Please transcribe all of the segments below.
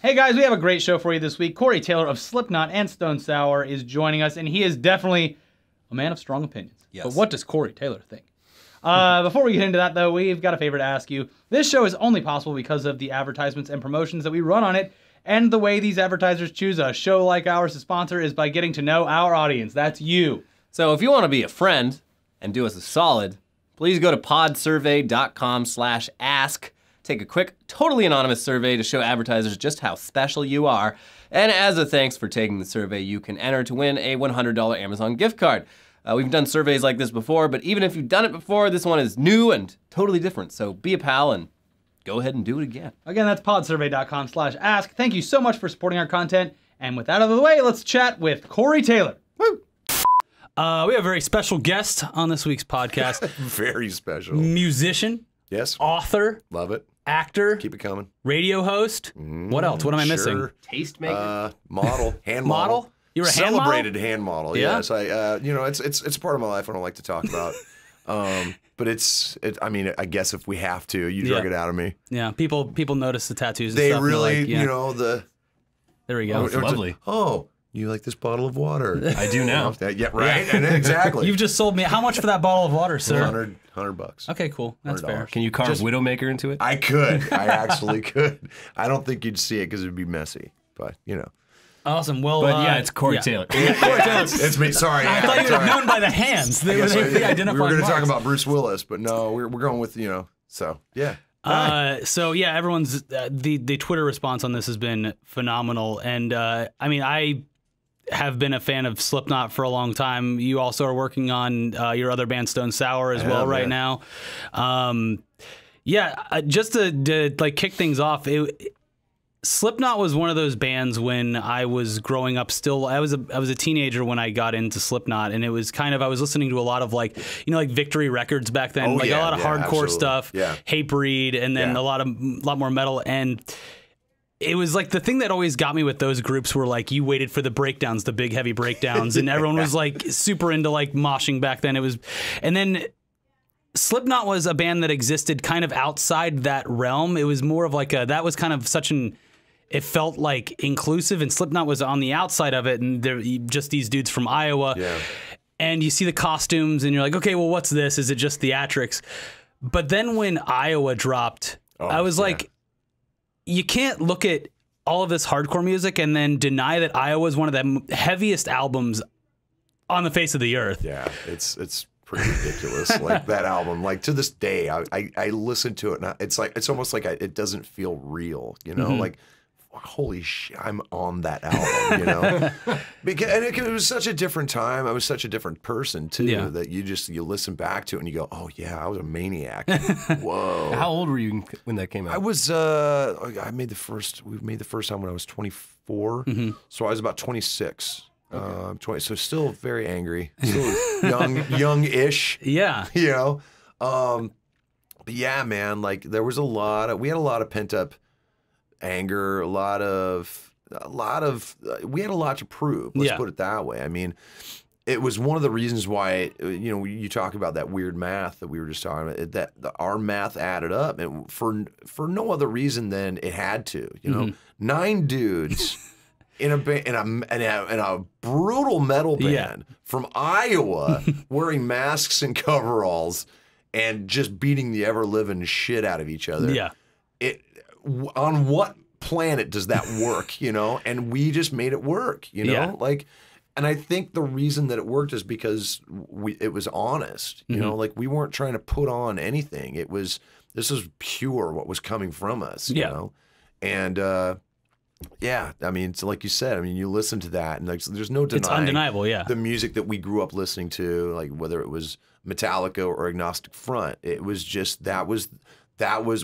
Hey guys, we have a great show for you this week. Corey Taylor of Slipknot and Stone Sour is joining us, and he is definitely a man of strong opinions. Yes. But what does Corey Taylor think? Before we get into that, though, we've got a favor to ask you. This show is only possible because of the advertisements and promotions that we run on it, and the way these advertisers choose a show like ours to sponsor is by getting to know our audience. That's you. So if you want to be a friend and do us a solid, please go to podsurvey.com/ask. Take a quick, totally anonymous survey to show advertisers just how special you are. And as a thanks for taking the survey, you can enter to win a $100 Amazon gift card. We've done surveys like this before, but even if you've done it before, this one is new and totally different. So be a pal and go ahead and do it again. Again, that's podsurvey.com/ask. Thank you so much for supporting our content. And with that out of the way, let's chat with Corey Taylor. Woo! We have a very special guest on this week's podcast. Very special. Musician, Yes. author, Love it. actor, Keep it coming. radio host. What else? What am I missing? Sure. Tastemaker. Model. Hand model. Model? You're a hand model? Celebrated hand model. Yeah? Yes. It's a part of my life I don't like to talk about. But I mean, I guess if we have to, you drug it out of me. Yeah, people notice the tattoos and They stuff. And really, like, yeah. you know, There we go. It's lovely. Oh, you like this bottle of water? I do now. Yeah, right. And exactly. You've just sold me. How much for that bottle of water, sir? $100. Okay, cool. That's fair. $100. Can you carve Widowmaker into it? I could. I actually could. I don't think you'd see it because it'd be messy. But you know. Awesome. Well, But yeah, it's Corey Taylor. Corey Taylor. It's me. Sorry. I thought you would have known by the hands. They were the identifying we were going to talk marks. about Bruce Willis, but no, we're going with, you know, so yeah. So yeah, everyone's the Twitter response on this has been phenomenal, and I mean, I have been a fan of Slipknot for a long time. You also are working on your other band Stone Sour as well right now. Just to like kick things off, Slipknot was one of those bands when I was growing up. Still, I was a teenager when I got into Slipknot, and it was kind of, I was listening to a lot of like, you know, like Victory Records back then, a lot of hardcore absolutely. stuff, Hatebreed, and then a lot more metal. And it was like the thing that always got me with those groups were like, you waited for the breakdowns, the big heavy breakdowns, and everyone was like super into like moshing back then. And then Slipknot was a band that existed kind of outside that realm. It was more of like that was kind of such an, it felt like inclusive, and Slipknot was on the outside of it, and they're just these dudes from Iowa. Yeah. And you see the costumes, and you're like, okay, well, what's this? Is it just theatrics? But then when Iowa dropped, I was like, you can't look at all of this hardcore music and then deny that Iowa is one of the heaviest albums on the face of the earth. Yeah, it's pretty ridiculous. Like that album, like to this day, I listen to it, and it's almost like it doesn't feel real, you know, like. Holy shit, I'm on that album, you know? And it was such a different time. I was such a different person, too, that you listen back to it and you go, oh, yeah, I was a maniac. Whoa. How old were you when that came out? I was, we made the first time when I was 24. So I was about 26. 20, so still very angry, still young-ish. Yeah. You know? But yeah, man, like we had a lot of pent-up anger, we had a lot to prove. Let's put it that way. I mean, it was one of the reasons why, you know, you talk about that weird math that we were just talking about, that our math added up, and for no other reason than it had to. You know, 9 dudes in a brutal metal band from Iowa wearing masks and coveralls and just beating the ever living shit out of each other. Yeah. On what planet does that work, you know? And we just made it work, you know? Like, and I think the reason that it worked is because it was honest, you know? Like, we weren't trying to put on anything. This was pure what was coming from us, you know? And, yeah, I mean, it's like you said, I mean, you listen to that and like, there's no denying. It's undeniable, the music that we grew up listening to, like whether it was Metallica or Agnostic Front, it was just,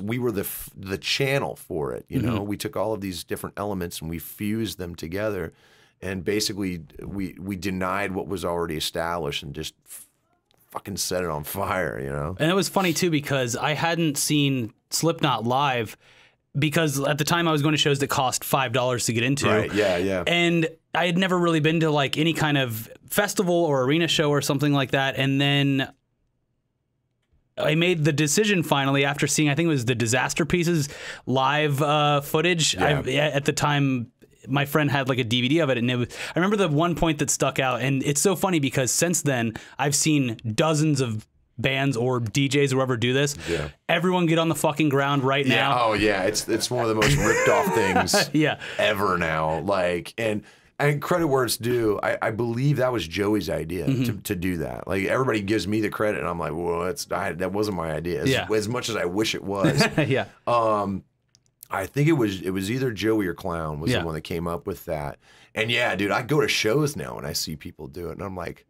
we were the channel for it, you know? We took all of these different elements and we fused them together, and basically we denied what was already established and just fucking set it on fire, you know? And it was funny too, because I hadn't seen Slipknot live, because at the time I was going to shows that cost $5 to get into. Right, yeah. And I had never really been to like any kind of festival or arena show or something like that. And then I made the decision finally after seeing, I think it was the Disaster Pieces live footage. At the time, my friend had like a DVD of it, and I remember the one point that stuck out, and it's so funny because since then I've seen dozens of bands or DJs or whoever do this. Yeah. Everyone get on the fucking ground right now. Oh yeah, it's one of the most ripped off things ever now. Like and credit where it's due. I believe that was Joey's idea to do that. Like everybody gives me the credit, and I'm like, well, that wasn't my idea. As much as I wish it was. Yeah. I think it was either Joey or Clown was the one that came up with that. And yeah, dude, I go to shows now and I see people do it, and I'm like,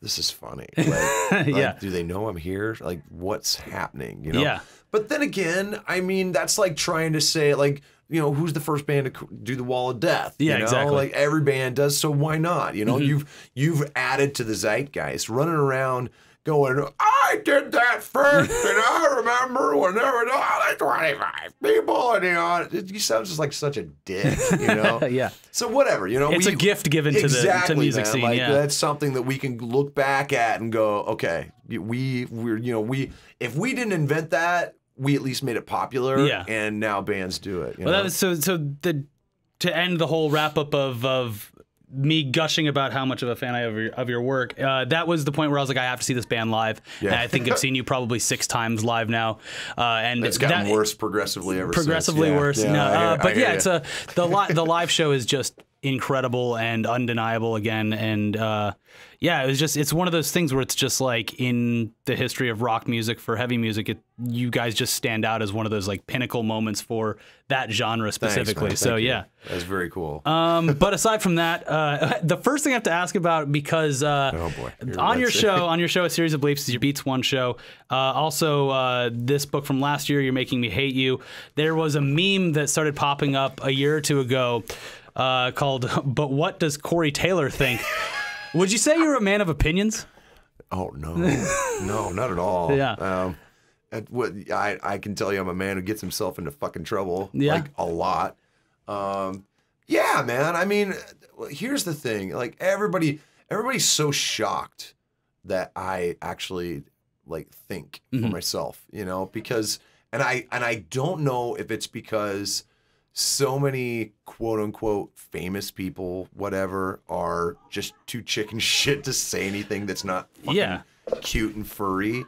this is funny. Like, do they know I'm here? Like, what's happening? You know? Yeah. But then again, I mean, that's like trying to say, like, you know, who's the first band to do the Wall of Death? Yeah, you know? exactly. Like every band does, so why not? You know, you've added to the zeitgeist, running around going, I did that first, and I remember when there were like 25 people, and you know, you sound just like such a dick, you know? Yeah. So whatever, you know, it's a gift given to the music scene. Like, yeah, that's something that we can look back at and go, okay, we're you know, if we didn't invent that, we at least made it popular, and now bands do it. That was to end the whole wrap up of me gushing about how much of a fan I am of your work. That was the point where I was like, I have to see this band live. Yeah. And I think I've seen you probably 6 times live now. And it's gotten worse progressively ever progressively since. Worse. Yeah, but yeah, it's the live show is just incredible and undeniable again. And yeah, it's one of those things where it's just like in the history of rock music for heavy music, you guys just stand out as one of those like pinnacle moments for that genre specifically. Thanks, so yeah, that's very cool. But aside from that, the first thing I have to ask about, because oh boy, on your show, A Series of Beliefs is your Beats One show. Also, this book from last year, You're Making Me Hate You. There was a meme that started popping up a year or two ago called "But What Does Corey Taylor Think?" Would you say you're a man of opinions? Oh no, no, not at all. Yeah. I can tell you, I'm a man who gets himself into fucking trouble, like a lot. Yeah, man. I mean, here's the thing: like everybody's so shocked that I actually like think for myself, you know, because and I don't know if it's because so many quote unquote famous people, whatever, are just too chicken shit to say anything that's not fucking cute and furry.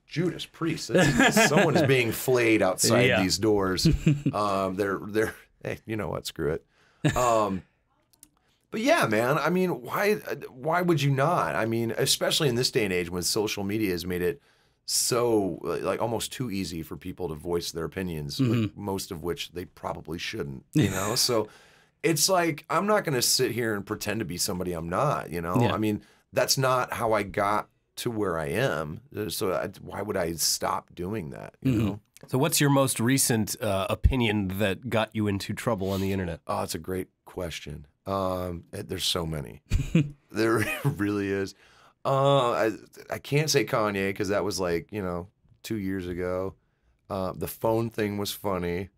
Judas Priest, someone is being flayed outside these doors. They're hey, you know what? Screw it. But yeah, man. I mean, why would you not? I mean, especially in this day and age when social media has made it so like almost too easy for people to voice their opinions, like, most of which they probably shouldn't, you know? So it's like, I'm not going to sit here and pretend to be somebody I'm not, you know? I mean, that's not how I got to where I am. So why would I stop doing that, you know? So what's your most recent opinion that got you into trouble on the internet? Oh, it's a great question. There's so many. There really is. I can't say Kanye because that was like, you know, 2 years ago. The phone thing was funny.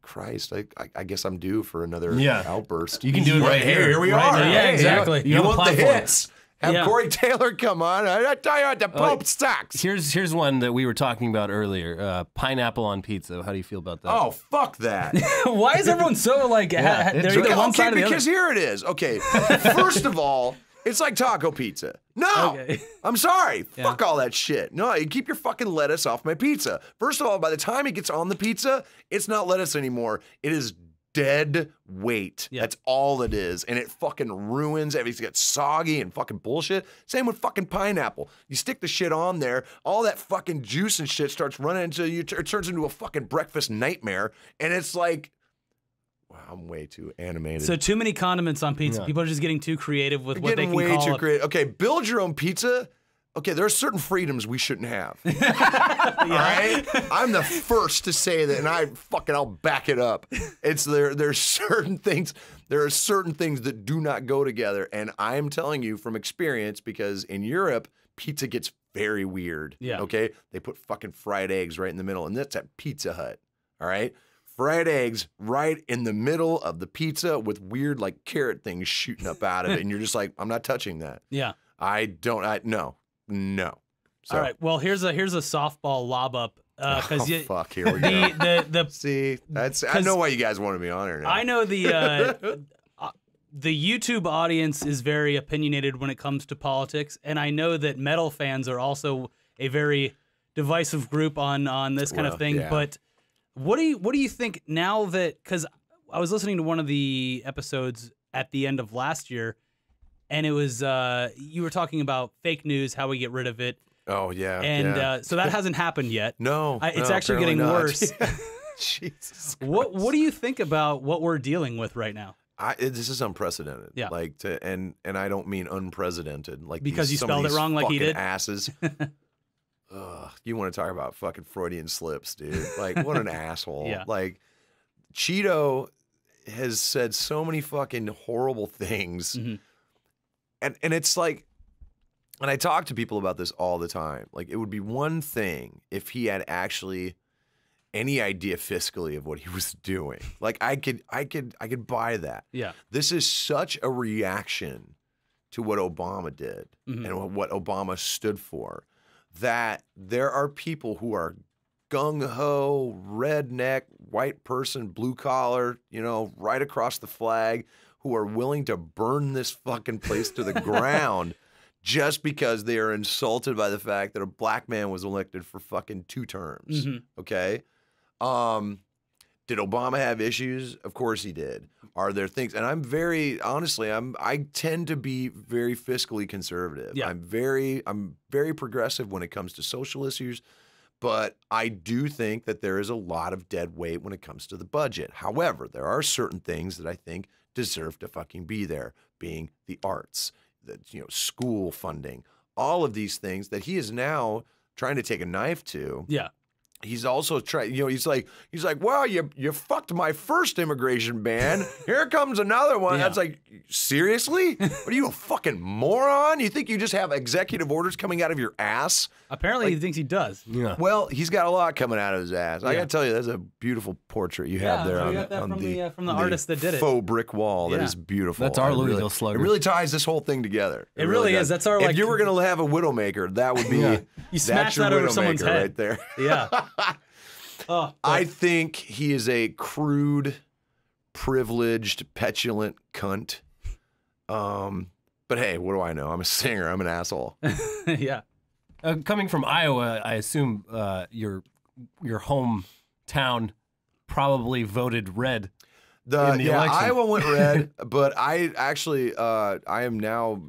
Christ, I guess I'm due for another outburst. You can do it right here. Here we right are. now. Yeah, exactly. You want the hits? Have Corey Taylor come on. I tell you what, the Pope sucks. Here's one that we were talking about earlier. Pineapple on pizza. How do you feel about that? Oh, fuck that. Why is everyone so like, they're either one side or the other? Because here it is. Okay, first of all, it's like taco pizza. No, okay. I'm sorry. Fuck all that shit. No, you keep your fucking lettuce off my pizza. First of all, by the time it gets on the pizza, it's not lettuce anymore. It is dead weight. That's all it is. And it fucking ruins everything. It gets soggy and fucking bullshit. Same with fucking pineapple. You stick the shit on there, all that fucking juice and shit starts running into you. It turns into a fucking breakfast nightmare. And it's like, wow, I'm way too animated. So too many condiments on pizza. People are just getting too creative with what they can way call too it. creative. Okay, build your own pizza. Okay, there are certain freedoms we shouldn't have. All right? I'm the first to say that, and I'll back it up. It's there's certain things, there are certain things that do not go together, and I'm telling you from experience, because in Europe, pizza gets very weird. Yeah. Okay? They put fucking fried eggs right in the middle, and that's at Pizza Hut. All right? Fried eggs right in the middle of the pizza with weird like carrot things shooting up out of it, and you're just like, I'm not touching that. Yeah. No. No. So. All right. Well, here's a softball lob up. Because fuck, here we go. the See, I know why you guys wanted me on here now. I know the YouTube audience is very opinionated when it comes to politics, and I know that metal fans are also a very divisive group on this kind of thing. Yeah. But what do you think now that, because I was listening to one of the episodes at the end of last year, and it was you were talking about fake news, how we get rid of it. Oh yeah, and so that hasn't happened yet. No, it's actually getting worse. Jesus. What do you think about what we're dealing with right now? This is unprecedented. Yeah. Like and I don't mean unprecedented. Like because you spelled it wrong, like he did. Asses. Ugh, you want to talk about fucking Freudian slips, dude? Like what an asshole. Yeah. Like Cheeto has said so many fucking horrible things, and it's like. And I talk to people about this all the time. Like, it would be one thing if he had actually any idea fiscally of what he was doing. Like, I could buy that. Yeah. This is such a reaction to what Obama did and what Obama stood for, that there are people who are gung-ho, redneck, white person, blue collar, right across the flag, who are willing to burn this fucking place to the ground. Just because they are insulted by the fact that a black man was elected for fucking 2 terms. Okay? Did Obama have issues? Of course he did. Are there things? And I'm very, honestly, I tend to be very fiscally conservative. Yeah. I'm very progressive when it comes to social issues, but I do think that there is a lot of dead weight when it comes to the budget. However, there are certain things that I think deserve to fucking be there, being the arts. School funding, all of these things that he is now trying to take a knife to. Yeah. He's also trying, he's like, well, you fucked my first immigration ban. Here comes another one. Yeah. That's like, seriously? What are you, a fucking moron? You think you just have executive orders coming out of your ass? Apparently he thinks he does. Yeah. Well, he's got a lot coming out of his ass. I got to tell you, that's a beautiful portrait you have there we on, got that on from the artist that did it. faux brick wall. That Yeah. is beautiful. That's our It really- Louisville slugger. It really ties this whole thing together. It really does. is. That's our, If like- you were going to have a widowmaker, that would be You smash that's your that over someone's widowmaker head. right there. Yeah. Oh, I think he is a crude, privileged, petulant cunt. But hey, what do I know? I'm a singer. I'm an asshole. yeah. Coming from Iowa, I assume your hometown probably voted red. In the election. Iowa went red, but I actually I am now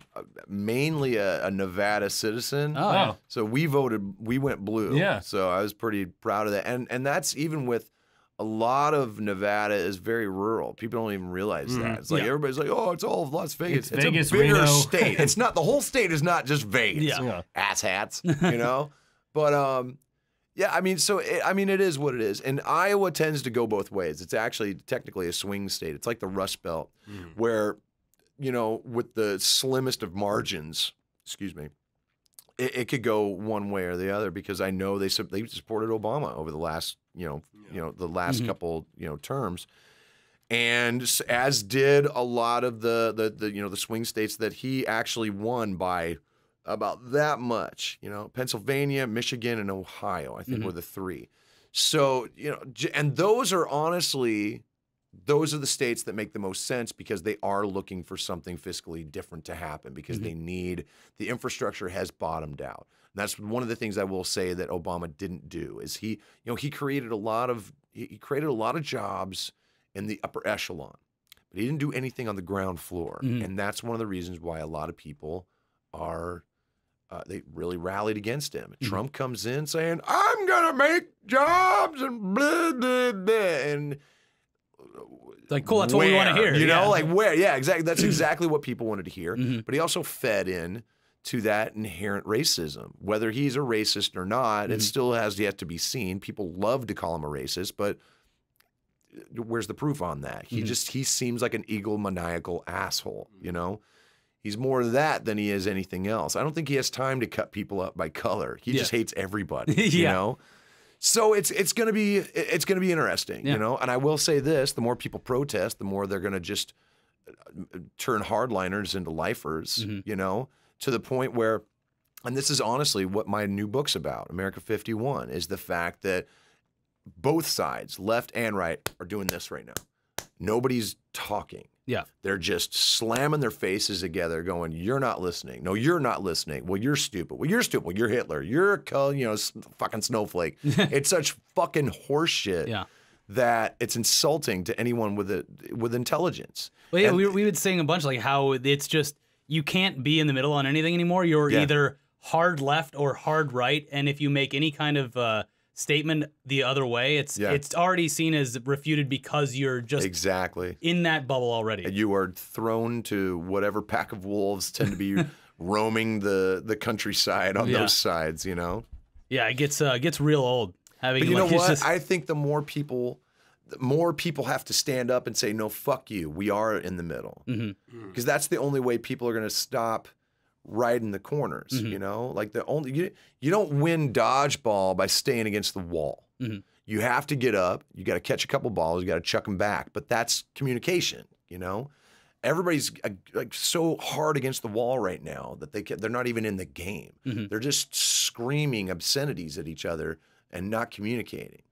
mainly a Nevada citizen. Oh, yeah. So we went blue. Yeah. So I was pretty proud of that. And that's even with a lot of Nevada is very rural. People don't even realize that. It's like everybody's like, oh, it's all of Las Vegas. It's Vegas, a bigger Reno. state. It's not, the whole state is not just Vegas. Yeah. Asshats, But yeah, I mean, it is what it is. And Iowa tends to go both ways. It's actually technically a swing state. It's like the Rust Belt, where, with the slimmest of margins, it could go one way or the other, because I know they supported Obama over the last, the last couple, terms. And as did a lot of the swing states that he actually won by about that much. Pennsylvania, Michigan, and Ohio, I think were the 3. So, and those are honestly, those are the states that make the most sense, because they are looking for something fiscally different to happen, because they need, the infrastructure has bottomed out. And that's one of the things I will say that Obama didn't do, is he created a lot of jobs in the upper echelon, but he didn't do anything on the ground floor. And that's one of the reasons why a lot of people are, they really rallied against him. Trump comes in saying, I'm going to make jobs and blah, blah, blah. And Like, cool, that's what we want to hear. Where? Yeah, exactly. That's exactly what people wanted to hear. But he also fed in to that inherent racism. Whether he's a racist or not, it still has yet to be seen. People love to call him a racist, but where's the proof on that? He seems like an egomaniacal asshole, He's more of that than he is anything else. I don't think he has time to cut people up by color. He just hates everybody, you know? So it's going to be interesting, And I will say this, the more people protest, the more they're going to just turn hardliners into lifers, to the point where And this is honestly what my new book's about, America 51, is the fact that both sides, left and right, are doing this right now. Nobody's talking. Yeah. They're just slamming their faces together going, you're not listening. No, you're not listening. Well, you're stupid. Well, you're stupid. Well, you're Hitler. You're a fucking snowflake. It's such fucking horseshit that it's insulting to anyone with intelligence. Well, yeah, we would saying a bunch like how it's just, you can't be in the middle on anything anymore. You're either hard left or hard right. And if you make any kind of statement the other way, it's already seen as refuted because you're just in that bubble already. And you are thrown to whatever pack of wolves tend to be roaming the countryside on those sides, you know? Yeah, it gets real old. But you know what? I think the more people have to stand up and say, no, fuck you. We are in the middle. Because that's the only way people are going to stop right in the corners, you know? Like you don't win dodgeball by staying against the wall. You have to get up, you got to catch a couple balls, you got to chuck them back, but that's communication, you know? Everybody's like so hard against the wall right now that they're not even in the game. They're just screaming obscenities at each other and not communicating.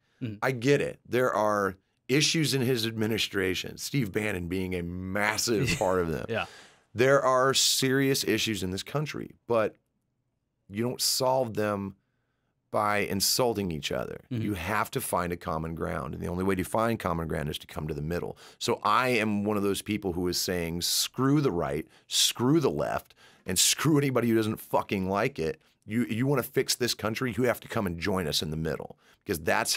I get it. There are issues in his administration, Steve Bannon being a massive part of them. There are serious issues in this country, but you don't solve them by insulting each other. You have to find a common ground, and the only way to find common ground is to come to the middle. So I am one of those people who is saying, screw the right, screw the left, and screw anybody who doesn't fucking like it. You want to fix this country, you have to come and join us in the middle, because that's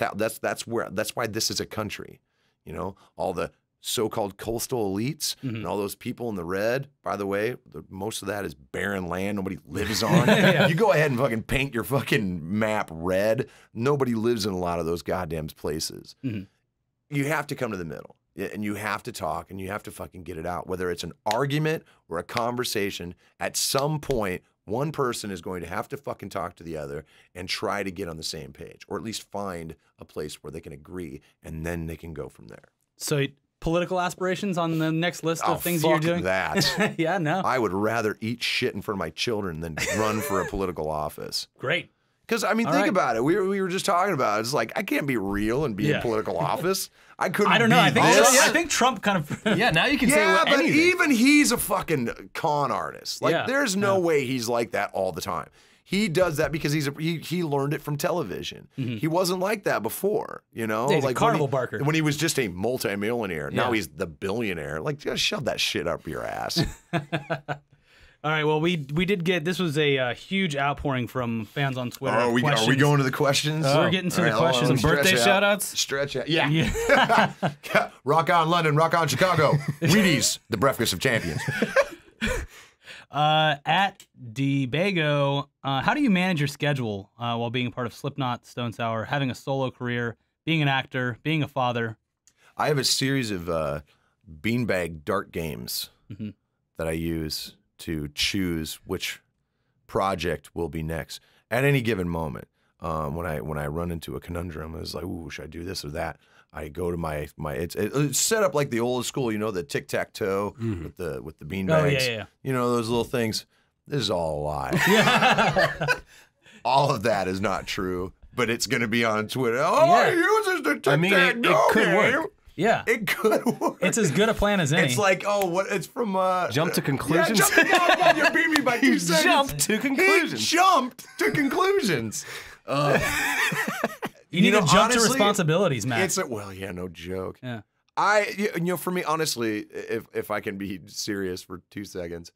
why this is a country. You know, all the so-called coastal elites and all those people in the red. By the way, most of that is barren land nobody lives on. You go ahead and fucking paint your fucking map red. Nobody lives in a lot of those goddamn places. You have to come to the middle, and you have to talk, and you have to fucking get it out. Whether it's an argument or a conversation, at some point, one person is going to have to fucking talk to the other and try to get on the same page, or at least find a place where they can agree, and then they can go from there. So political aspirations on the next list of things you're doing? That. Yeah, no. I would rather eat shit in front of my children than run for a political office. Great. Because, I mean, think about it. We were just talking about it. It's like, I can't be real and be in political office. I couldn't. I don't know. I think Trump kind of. Now you can say but anything. even he's a fucking con artist. Like, there's no way he's like that all the time. He does that because he learned it from television. He wasn't like that before, you know? Yeah, he's like a carnival barker. When he was just a multimillionaire. Now he's the billionaire. Like, just shove that shit up your ass. All right, well, we did get, this was a huge outpouring from fans on Twitter. Are we going to the questions? We're getting to the questions. Some birthday shout-outs? Stretch out. Yeah. Rock on London, rock on Chicago. Wheaties, the breakfast of champions. At DeBago, how do you manage your schedule while being a part of Slipknot, Stone Sour, having a solo career, being an actor, being a father? I have a series of beanbag dart games that I use to choose which project will be next at any given moment. When I run into a conundrum, it's like, ooh, should I do this or that? I go to my it's set up like the old school, you know, the tic-tac-toe with the beanbags. Yeah. You know, those little things. This is all a lie. All of that is not true, but it's going to be on Twitter. Oh, I use this to tic-tac-toe. It could work. Yeah. It could work. It's as good a plan as any. It's like, it's from Jump to conclusions. Yeah, you beat me by 2 seconds. Jump to conclusions. He jumped to conclusions. You need to jump honestly, to responsibilities, Matt. No joke. Yeah. For me, honestly, if I can be serious for 2 seconds,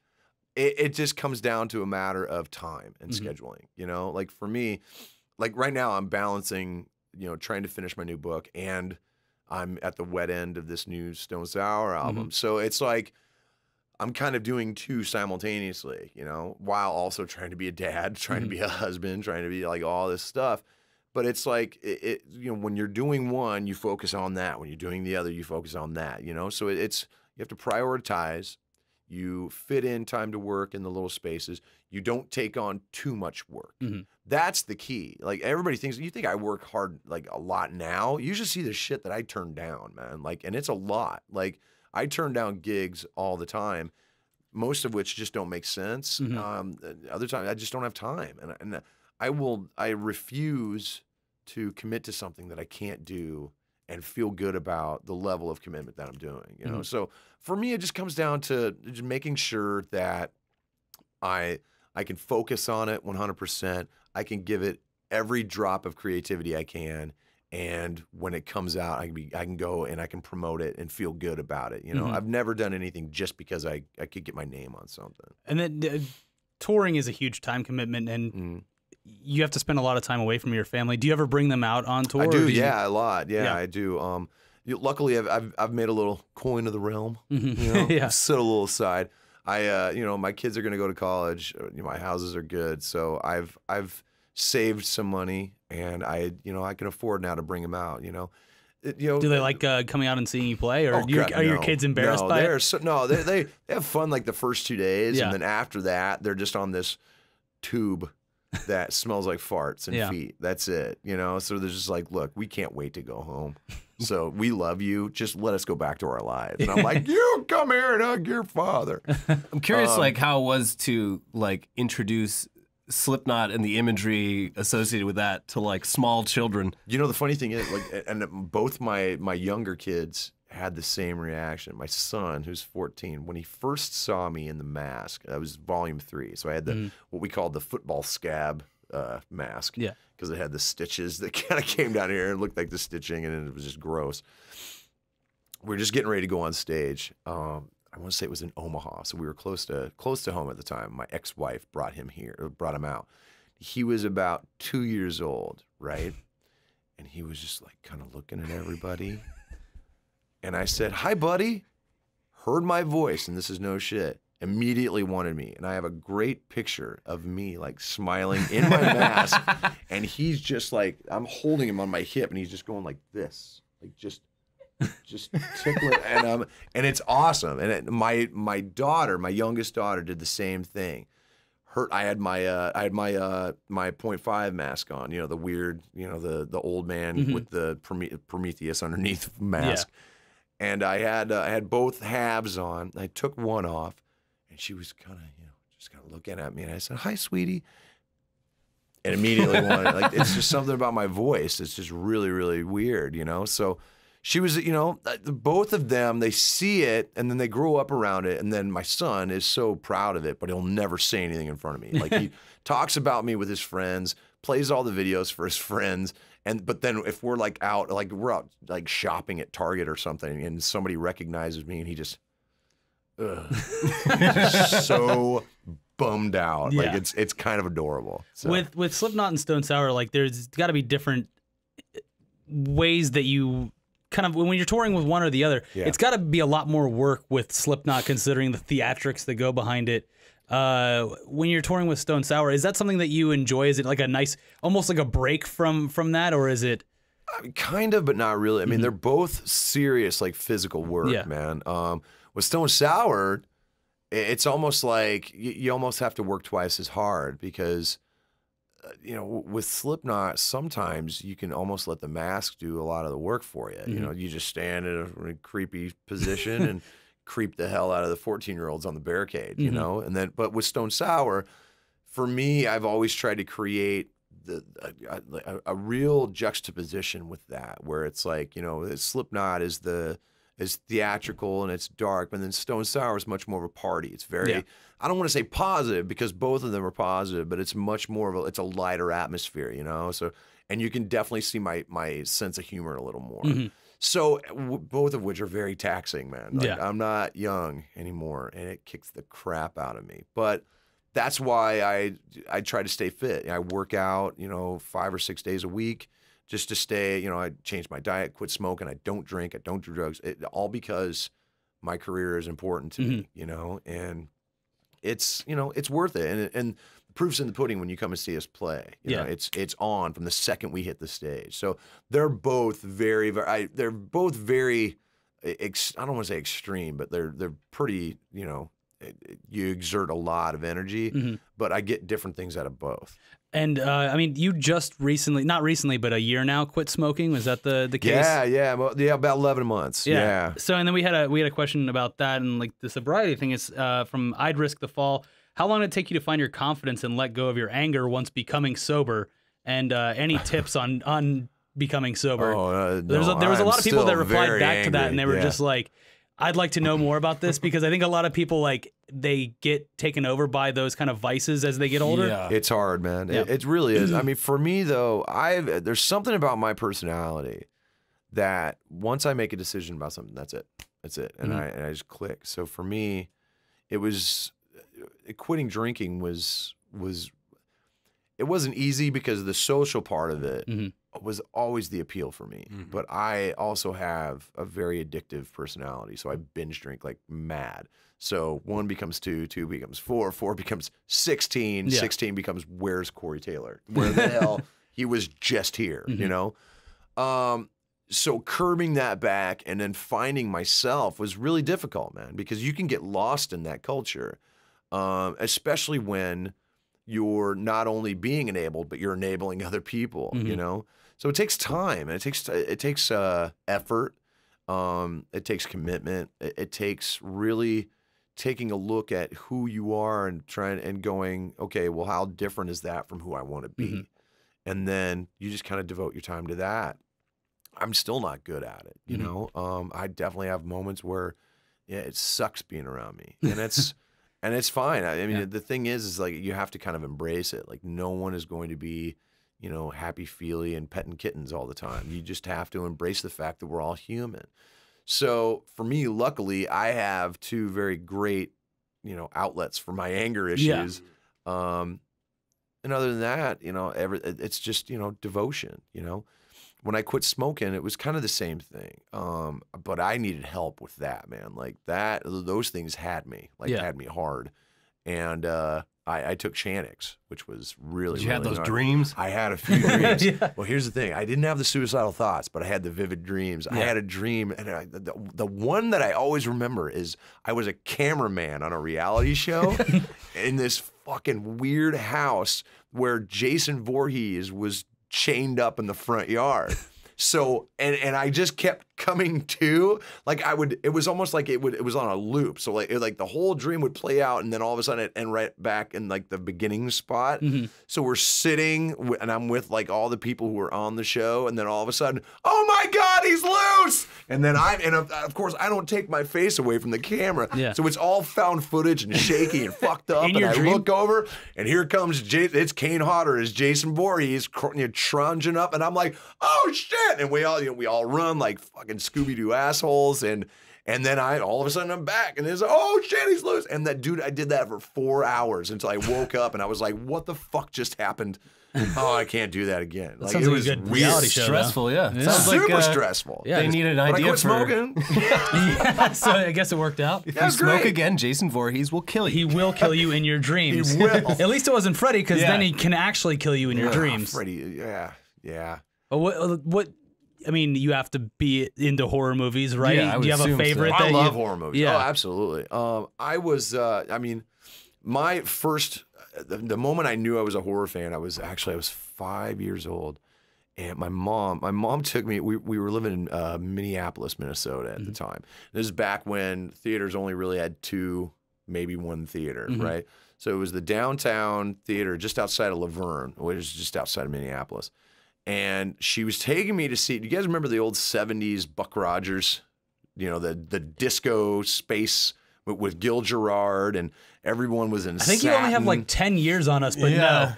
it just comes down to a matter of time and scheduling. You know, like for me, like right now, I'm balancing, trying to finish my new book, and I'm at the wet end of this new Stone Sour album. So it's like I'm kind of doing 2 simultaneously, while also trying to be a dad, trying to be a husband, trying to be like all this stuff. But it's like, when you're doing one, you focus on that. When you're doing the other, you focus on that, So you have to prioritize. You fit in time to work in the little spaces. You don't take on too much work. That's the key. Like, everybody thinks, you think I work hard, like, a lot now? You should see the shit that I turn down, man. Like, and it's a lot. Like, I turn down gigs all the time. most of which just don't make sense. Other times I just don't have time, and I refuse to commit to something that I can't do and feel good about the level of commitment that I'm doing. You know, so for me, it just comes down to just making sure that I can focus on it 100%. I can give it every drop of creativity I can. And when it comes out, I can go and I can promote it and feel good about it. You know, I've never done anything just because I could get my name on something. And then touring is a huge time commitment, and you have to spend a lot of time away from your family. Do you ever bring them out on tour? I do, yeah, a lot. Yeah, I do. Luckily, I've made a little coin of the realm. You know, set a little aside. You know, my kids are going to go to college. My houses are good, so I've saved some money, and I can afford now to bring them out. You know, do they like coming out and seeing you play, or are your kids embarrassed by it? They have fun like the first 2 days, and then after that, they're just on this tube that smells like farts and feet. That's it. You know, so they're just like, look, we can't wait to go home. So we love you. Just let us go back to our lives. And I'm like, you come here and hug your father. I'm curious, like how it was to like introduce Slipknot and the imagery associated with that to like small children. You know, the funny thing is, like, and both my younger kids had the same reaction. My son, who's 14, when he first saw me in the mask, that was volume 3. So I had the what we called the football scab mask. Yeah. Because it had the stitches that kind of came down here and looked like the stitching, and it was just gross. We were just getting ready to go on stage. I want to say it was in Omaha, so we were close to home at the time. My ex-wife brought him out. He was about 2 years old, right? And he was just like kind of looking at everybody. And I said, "Hi, buddy." Heard my voice, and this is no shit. Immediately wanted me. And I have a great picture of me like smiling in my mask. And he's just like, I'm holding him on my hip, and he's just going like this, like just tickle it, and it's awesome. And my youngest daughter, did the same thing. I had my 0.5 mask on, you know, the weird, you know, the old man with the Prometheus underneath mask, and I had both halves on. I took one off, and she was kind of, you know, just kind of looking at me, and I said, "Hi, sweetie," and immediately wanted, like, it's just something about my voice. It's just really, really weird, you know. So she was, you know, both of them, they see it, and then they grow up around it. And then my son is so proud of it, but he'll never say anything in front of me. Like, he talks about me with his friends, plays all the videos for his friends. But then if we're like out, like we're out like shopping at Target or something, and somebody recognizes me, and he just, just so bummed out. Like, it's kind of adorable. So. With Slipknot and Stone Sour, like, there's got to be different ways that you kind of, when you're touring with one or the other, it's got to be a lot more work with Slipknot, considering the theatrics that go behind it. When you're touring with Stone Sour, is that something that you enjoy? Is it like a nice, almost like a break from that, or is it? Kind of, but not really. I mean, they're both serious, like, physical work, man. With Stone Sour, it's almost like you almost have to work twice as hard, because you know, with Slipknot, sometimes you can almost let the mask do a lot of the work for you. You know, you just stand in a really creepy position and creep the hell out of the 14-year-olds on the barricade, you know? And then, but with Stone Sour, for me, I've always tried to create a real juxtaposition with that, where it's like, you know, Slipknot is theatrical and it's dark, but then Stone Sour is much more of a party. It's very, I don't want to say positive, because both of them are positive, but it's much more of it's a lighter atmosphere, you know? So, and you can definitely see my sense of humor a little more. So both of which are very taxing, man. Like, I'm not young anymore, and it kicks the crap out of me. But that's why I try to stay fit. I work out, you know, 5 or 6 days a week, just to stay, you know, I changed my diet, quit smoking, I don't drink, I don't do drugs, all because my career is important to me, you know, and it's, you know, it's worth it. And the proof's in the pudding when you come and see us play. You know, it's on from the second we hit the stage. So they're both very, I don't want to say extreme, but they're pretty, you know, you exert a lot of energy, but I get different things out of both. And I mean, you just recently, not recently, but a year now, quit smoking. Was that the case? Yeah, about 11 months. Yeah. So, and then we had a question about that, and like the sobriety thing is from I'd Risk the Fall. How long did it take you to find your confidence and let go of your anger once becoming sober? And any tips on becoming sober? Oh, there was a lot of people that replied back to that, and they were just like, I'd like to know more about this, because I think a lot of people, like, they get taken over by those kind of vices as they get older. Yeah. It's hard, man. Yeah. It really is. I mean, for me though, there's something about my personality that once I make a decision about something, that's it. That's it. And I just click. So for me, it was quitting drinking was it wasn't easy because the social part of it was always the appeal for me. But I also have a very addictive personality, so I binge drink like mad. So 1 becomes 2, 2 becomes 4, 4 becomes 16, 16 becomes where's Corey Taylor? Where the hell? He was just here, you know? So curbing that back and then finding myself was really difficult, man, because you can get lost in that culture, especially when you're not only being enabled, but you're enabling other people, you know? So it takes time, and it takes effort. It takes commitment. It takes really taking a look at who you are and going, okay, well, how different is that from who I want to be? And then you just kind of devote your time to that. I'm still not good at it, you know? I definitely have moments where, it sucks being around me, and it's and it's fine. I mean, the thing is like you have to kind of embrace it. Like no one is going to be, you know, happy-feely and petting kittens all the time. You just have to embrace the fact that we're all human. So for me, luckily, I have 2 very great, you know, outlets for my anger issues. And other than that, you know, it's just, you know, devotion, you know. When I quit smoking, it was kind of the same thing. But I needed help with that, man. Like those things had me, had me hard. And I took Xanax, which was really, Did you have those hard. dreams? I had a few dreams. Well, here's the thing. I didn't have the suicidal thoughts, but I had the vivid dreams. I had a dream, and the one that I always remember is I was a cameraman on a reality show in this fucking weird house where Jason Voorhees was chained up in the front yard. So, and I just kept coming to, like it was almost like it was on a loop. So like the whole dream would play out, and then all of a sudden it end right back in like the beginning spot. So we're sitting and I'm with like all the people who were on the show, and then all of a sudden, oh my God, he's loose. And then of course I don't take my face away from the camera. So it's all found footage and shaky and fucked up. And I look over, and here comes it's Kane Hodder as Jason Voorhees trunging up, and I'm like, oh shit. And we all run like fucking Scooby-Doo assholes, and then all of a sudden I'm back, and there's oh shit, he's loose. And that dude, I did that for 4 hours until I woke up, and I was like, what the fuck just happened? Oh, I can't do that again. Like, sounds it like was a good weird. reality show. Stressful, yeah. Sounds super stressful. They needed an But I idea quit for smoking. So I guess it worked out. If you smoke again, Jason Voorhees will kill you. He will kill you in your dreams. He will. At least it wasn't Freddy, because then he can actually kill you in your dreams. Freddy, yeah. What? I mean, you have to be into horror movies, right? Yeah, I would Do you have a assume so. favorite? I love horror movies. Yeah. Oh, absolutely. I was, I mean, my first, the moment I knew I was a horror fan, I was 5 years old. And my mom took me, we were living in Minneapolis, Minnesota at the time. This is back when theaters only really had 2, maybe 1 theater, right? So it was the downtown theater just outside of Laverne, which is just outside of Minneapolis. And she was taking me to see, do you guys remember the old 70s Buck Rogers? You know, the disco space with Gil Gerard, and everyone was in I think satin. you only have like 10 years on us, but no.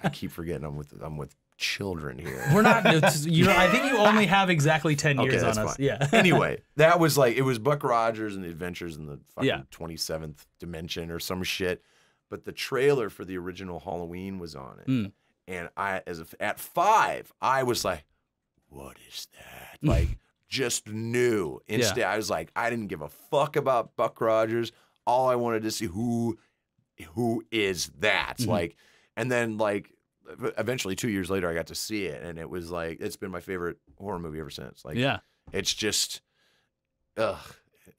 I keep forgetting I'm with children here. We're not. I think you only have exactly 10 years on us. Fine. Yeah. Anyway, that was like, it was Buck Rogers and the Adventures in the fucking 27th Dimension or some shit. But the trailer for the original Halloween was on it. And at 5, I was like, what is that? Like, just knew. Instead, I was like, I didn't give a fuck about Buck Rogers. All I wanted to see, who is that? Like, and then like, eventually 2 years later, I got to see it, and it was like, it's been my favorite horror movie ever since. Like, it's just, yeah.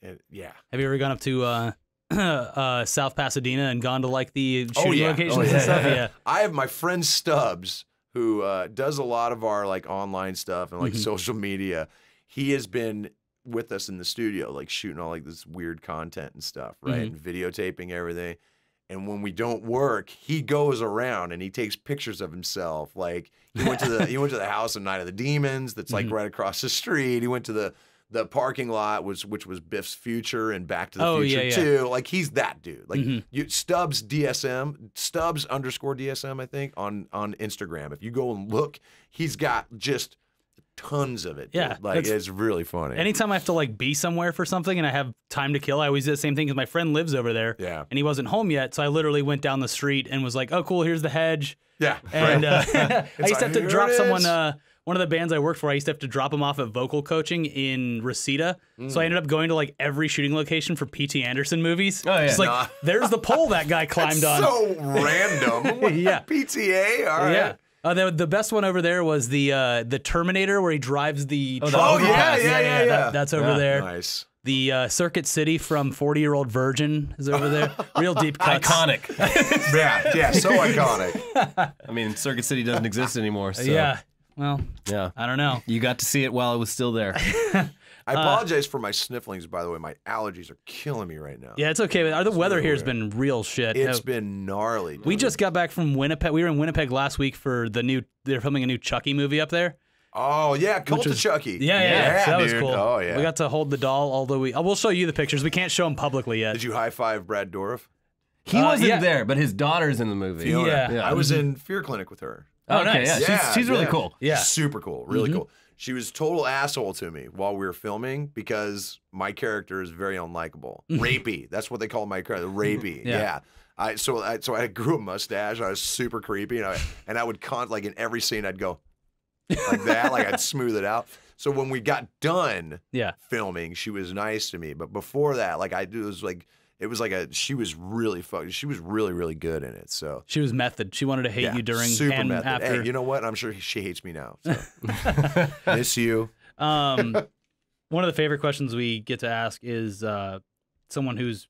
Have you ever gone up to South Pasadena and gone to like the shooting locations yeah. and stuff. Yeah. I have my friend Stubbs who does a lot of our like online stuff and like social media. He has been with us in the studio, like shooting all like this weird content and stuff, right? And videotaping everything. And when we don't work, he goes around and he takes pictures of himself. Like he went to the house of Night of the Demons that's like right across the street. He went to the parking lot, which was Biff's Future and Back to the Future 2. Like he's that dude. Like Stubbs DSM, Stubbs _DSM, I think, on Instagram. If you go and look, he's got just tons of it. Yeah, dude. Like it's really funny. Anytime I have to like be somewhere for something and I have time to kill, I always do the same thing because my friend lives over there. Yeah. And he wasn't home yet, so I literally went down the street and was like, "Oh, cool, here's the hedge." Yeah. And I used to have to "Here drop it someone. is." One of the bands I worked for, I used to have to drop them off at vocal coaching in Reseda. So I ended up going to like every shooting location for P.T. Anderson movies. Oh, yeah. Just like, there's the pole that guy climbed on. So random. Yeah. PTA. All right. Yeah. The best one over there was the Terminator where he drives the truck. Oh, yeah. That's over there. Nice. The Circuit City from 40-Year-Old Virgin is over there. Real deep cuts. Iconic. Yeah, so iconic. I mean, Circuit City doesn't exist anymore. So. Yeah. Well, Yeah. I don't know. You got to see it while it was still there. I apologize for my snifflings, by the way. My allergies are killing me right now. Yeah, it's okay. The weather really here has weird. been real shit. It's been gnarly. We dude. just got back from Winnipeg. We were in Winnipeg last week for they're filming a new Chucky movie up there. Oh, yeah, Cult of Chucky. Yeah, so that was dude. cool. Oh, yeah. We got to hold the doll, although we'll show you the pictures. We can't show them publicly yet. Did you high-five Brad Dourif? He wasn't yeah. there, but his daughter's in the movie. Yeah. I was in Fear Clinic with her. Oh, Okay, nice. yeah. She's really cool. Yeah. Super cool. Really cool. She was a total asshole to me while we were filming because my character is very unlikable. Rapey. That's what they call my character. Rapey. Yeah. Yeah. So I grew a mustache. I was super creepy. And I would like in every scene I'd go like that. Like I'd smooth it out. So when we got done filming, she was nice to me. But before that, like she was really she was really, really good in it. So She was method. She wanted to hate you during super and method. after. Hey, you know what? I'm sure she hates me now. So. Miss you. One of the favorite questions we get to ask is someone who's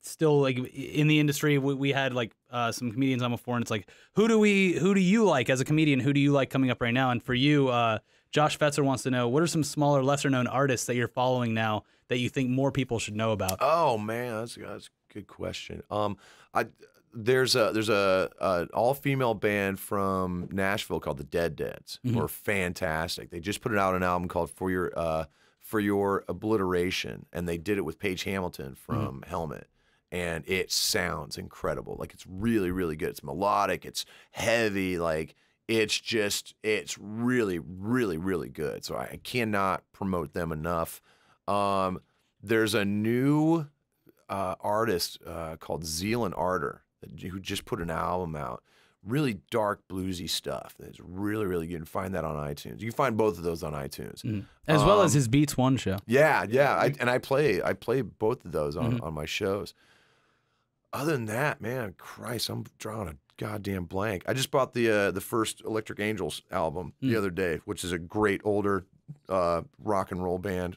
still like in the industry. We had like some comedians on before, and it's like, who do you like as a comedian? Who do you like coming up right now? And for you, Josh Fetzer wants to know, what are some smaller, lesser known artists that you're following now that you think more people should know about? Oh man, that's a good question. There's a all female band from Nashville called the Dead Deads. Who are fantastic. They just put out an album called For Your Obliteration, and they did it with Paige Hamilton from Helmet. And it sounds incredible. Like it's really, really good. It's melodic. It's heavy. Like it's really, really, really good. So I cannot promote them enough. There's a new artist called Zealand Ardor who just put an album out. Really dark bluesy stuff. It's really, really good. You can find that on iTunes. You can find both of those on iTunes, As well as his Beats One show. Yeah. I play both of those on my shows. Other than that, man, Christ, I'm drawing a goddamn blank. I just bought the first Electric Angels album the other day, which is a great older rock and roll band.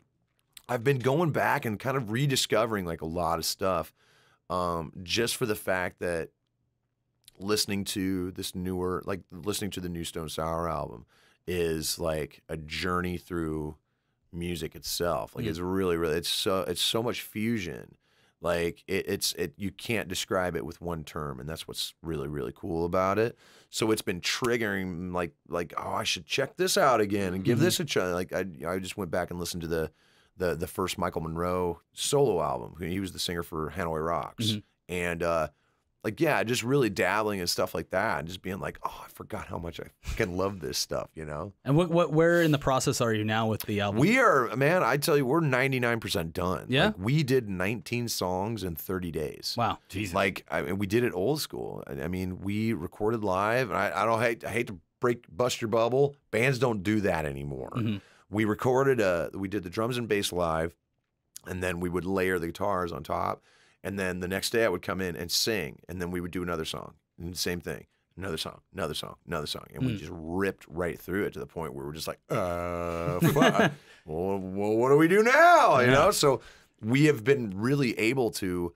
I've been going back and kind of rediscovering like a lot of stuff, just for the fact that listening to the new Stone Sour album is like a journey through music itself. Like it's really, really, it's so much fusion. Like you can't describe it with one term, and that's what's really, really cool about it. So it's been triggering like oh, I should check this out again and give this a try. Like I just went back and listened to the first Michael Monroe solo album. He was the singer for Hanoi Rocks, and just really dabbling and stuff like that, and just being like, oh, I forgot how much I fucking love this stuff, you know? And where in the process are you now with the album? We are, man, I tell you, we're 99% done. Yeah? Like, we did 19 songs in 30 days. Wow. Jesus. Like, we did it old school. I mean, we recorded live, and I hate to bust your bubble. Bands don't do that anymore. We recorded, we did the drums and bass live, and then we would layer the guitars on top. And then the next day I would come in and sing, and then we would do another song, and the same thing, another song, another song, another song, and we just ripped right through it to the point where we're just like, fuck. well, what do we do now? You know? So we have been really able to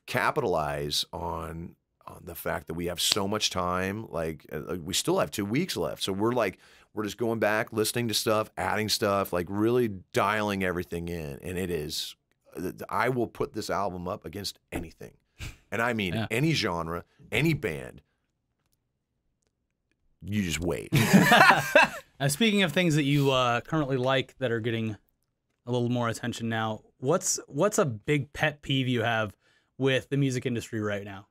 capitalize on the fact that we have so much time. Like we still have 2 weeks left, so we're just going back, listening to stuff, adding stuff, like really dialing everything in. And it is, I will put this album up against anything, and I mean any genre, any band. You just wait. Speaking of things that you currently like that are getting a little more attention now, what's a big pet peeve you have with the music industry right now?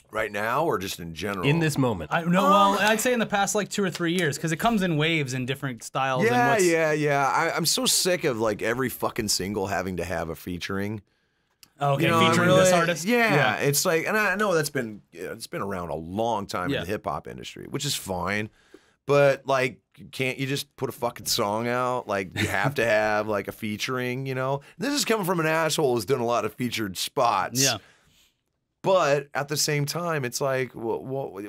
Right now, or just in general? In this moment. Well, I'd say in the past like 2 or 3 years, because it comes in waves in different styles. Yeah. I'm so sick of like every fucking single having to have a featuring. Okay, featuring this artist. Yeah, it's like, and I know it's been around a long time in the hip hop industry, which is fine. But like, can't you just put a fucking song out? Like, you have to have like a featuring, you know? This is coming from an asshole who's done a lot of featured spots. Yeah. But at the same time, it's like, are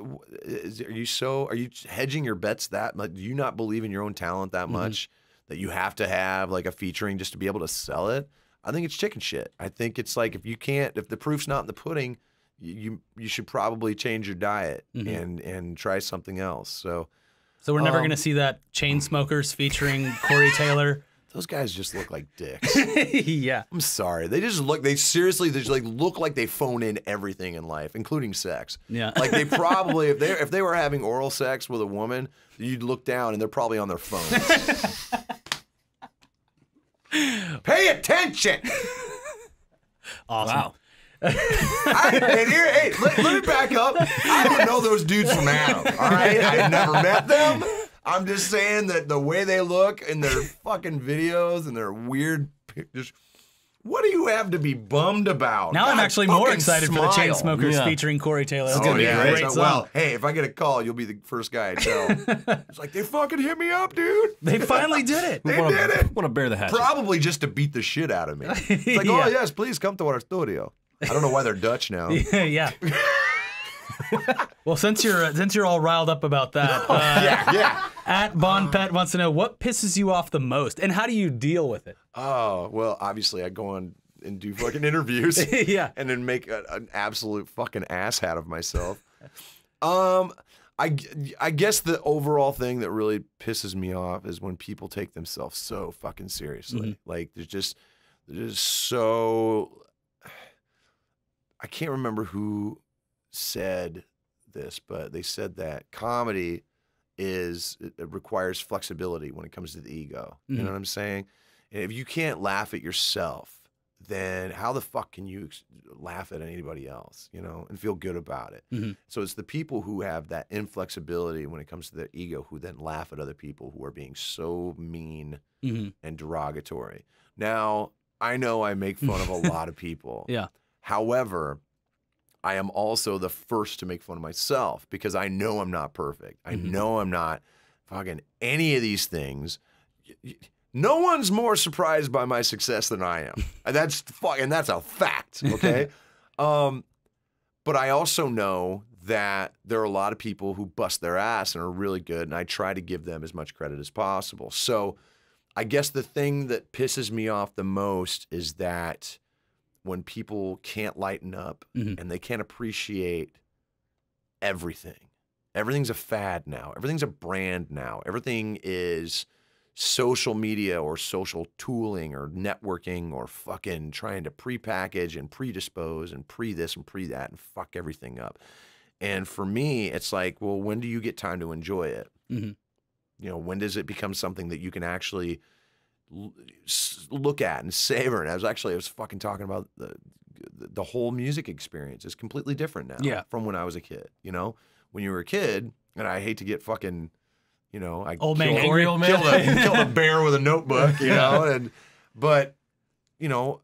you hedging your bets that much? Do you not believe in your own talent that much that you have to have like a featuring just to be able to sell it? I think it's chicken shit. I think it's like, if the proof's not in the pudding, you should probably change your diet and try something else. So we're never going to see that Chainsmokers featuring Corey Taylor. Those guys just look like dicks. Yeah. I'm sorry. They seriously look like they phone in everything in life, including sex. Yeah. Like they probably, if they were having oral sex with a woman, you'd look down and they're probably on their phones. Pay attention. Awesome. Wow. Let me back up. I don't know those dudes from Adam. All right, I've never met them. I'm just saying that the way they look in their fucking videos and their weird pictures. What do you have to be bummed about? Now I'm actually more excited for the smile. Chainsmokers featuring Corey Taylor. That's Oh, gonna be a great song. Well, hey, if I get a call, you'll be the first guy I tell. It's like, they fucking hit me up, dude. They finally did it. They did it. Want to bear the hatchet. Probably just to beat the shit out of me. It's like, oh, yes, please come to our studio. I don't know why they're Dutch now. Yeah. Well, since you're all riled up about that, at Bond Pet wants to know what pisses you off the most, and how do you deal with it? Oh, well, obviously I go on and do fucking interviews, and then make an absolute fucking asshat of myself. I guess the overall thing that really pisses me off is when people take themselves so fucking seriously. Like they're just so. I can't remember who said this, but they said that comedy it requires flexibility when it comes to the ego. You know what I'm saying? And if you can't laugh at yourself, then how the fuck can you laugh at anybody else, you know, and feel good about it? So it's the people who have that inflexibility when it comes to their ego who then laugh at other people who are being so mean and derogatory. Now, I know I make fun of a lot of people. Yeah. However, I am also the first to make fun of myself because I know I'm not perfect. I know I'm not fucking any of these things. No one's more surprised by my success than I am. And that's a fact, okay? But I also know that there are a lot of people who bust their ass and are really good, and I try to give them as much credit as possible. So I guess the thing that pisses me off the most is that when people can't lighten up and they can't appreciate everything. Everything's a fad now. Everything's a brand now. Everything is social media or social tooling or networking or fucking trying to pre-package and predispose and pre-this and pre-that and fuck everything up. And for me, it's like, well, when do you get time to enjoy it? You know, when does it become something that you can actually look at and savor? And I was fucking talking about the whole music experience is completely different now from when I was a kid. You know, when you were a kid, and I hate to get fucking, you know, old man Corey killed a bear with a notebook, you know, but you know,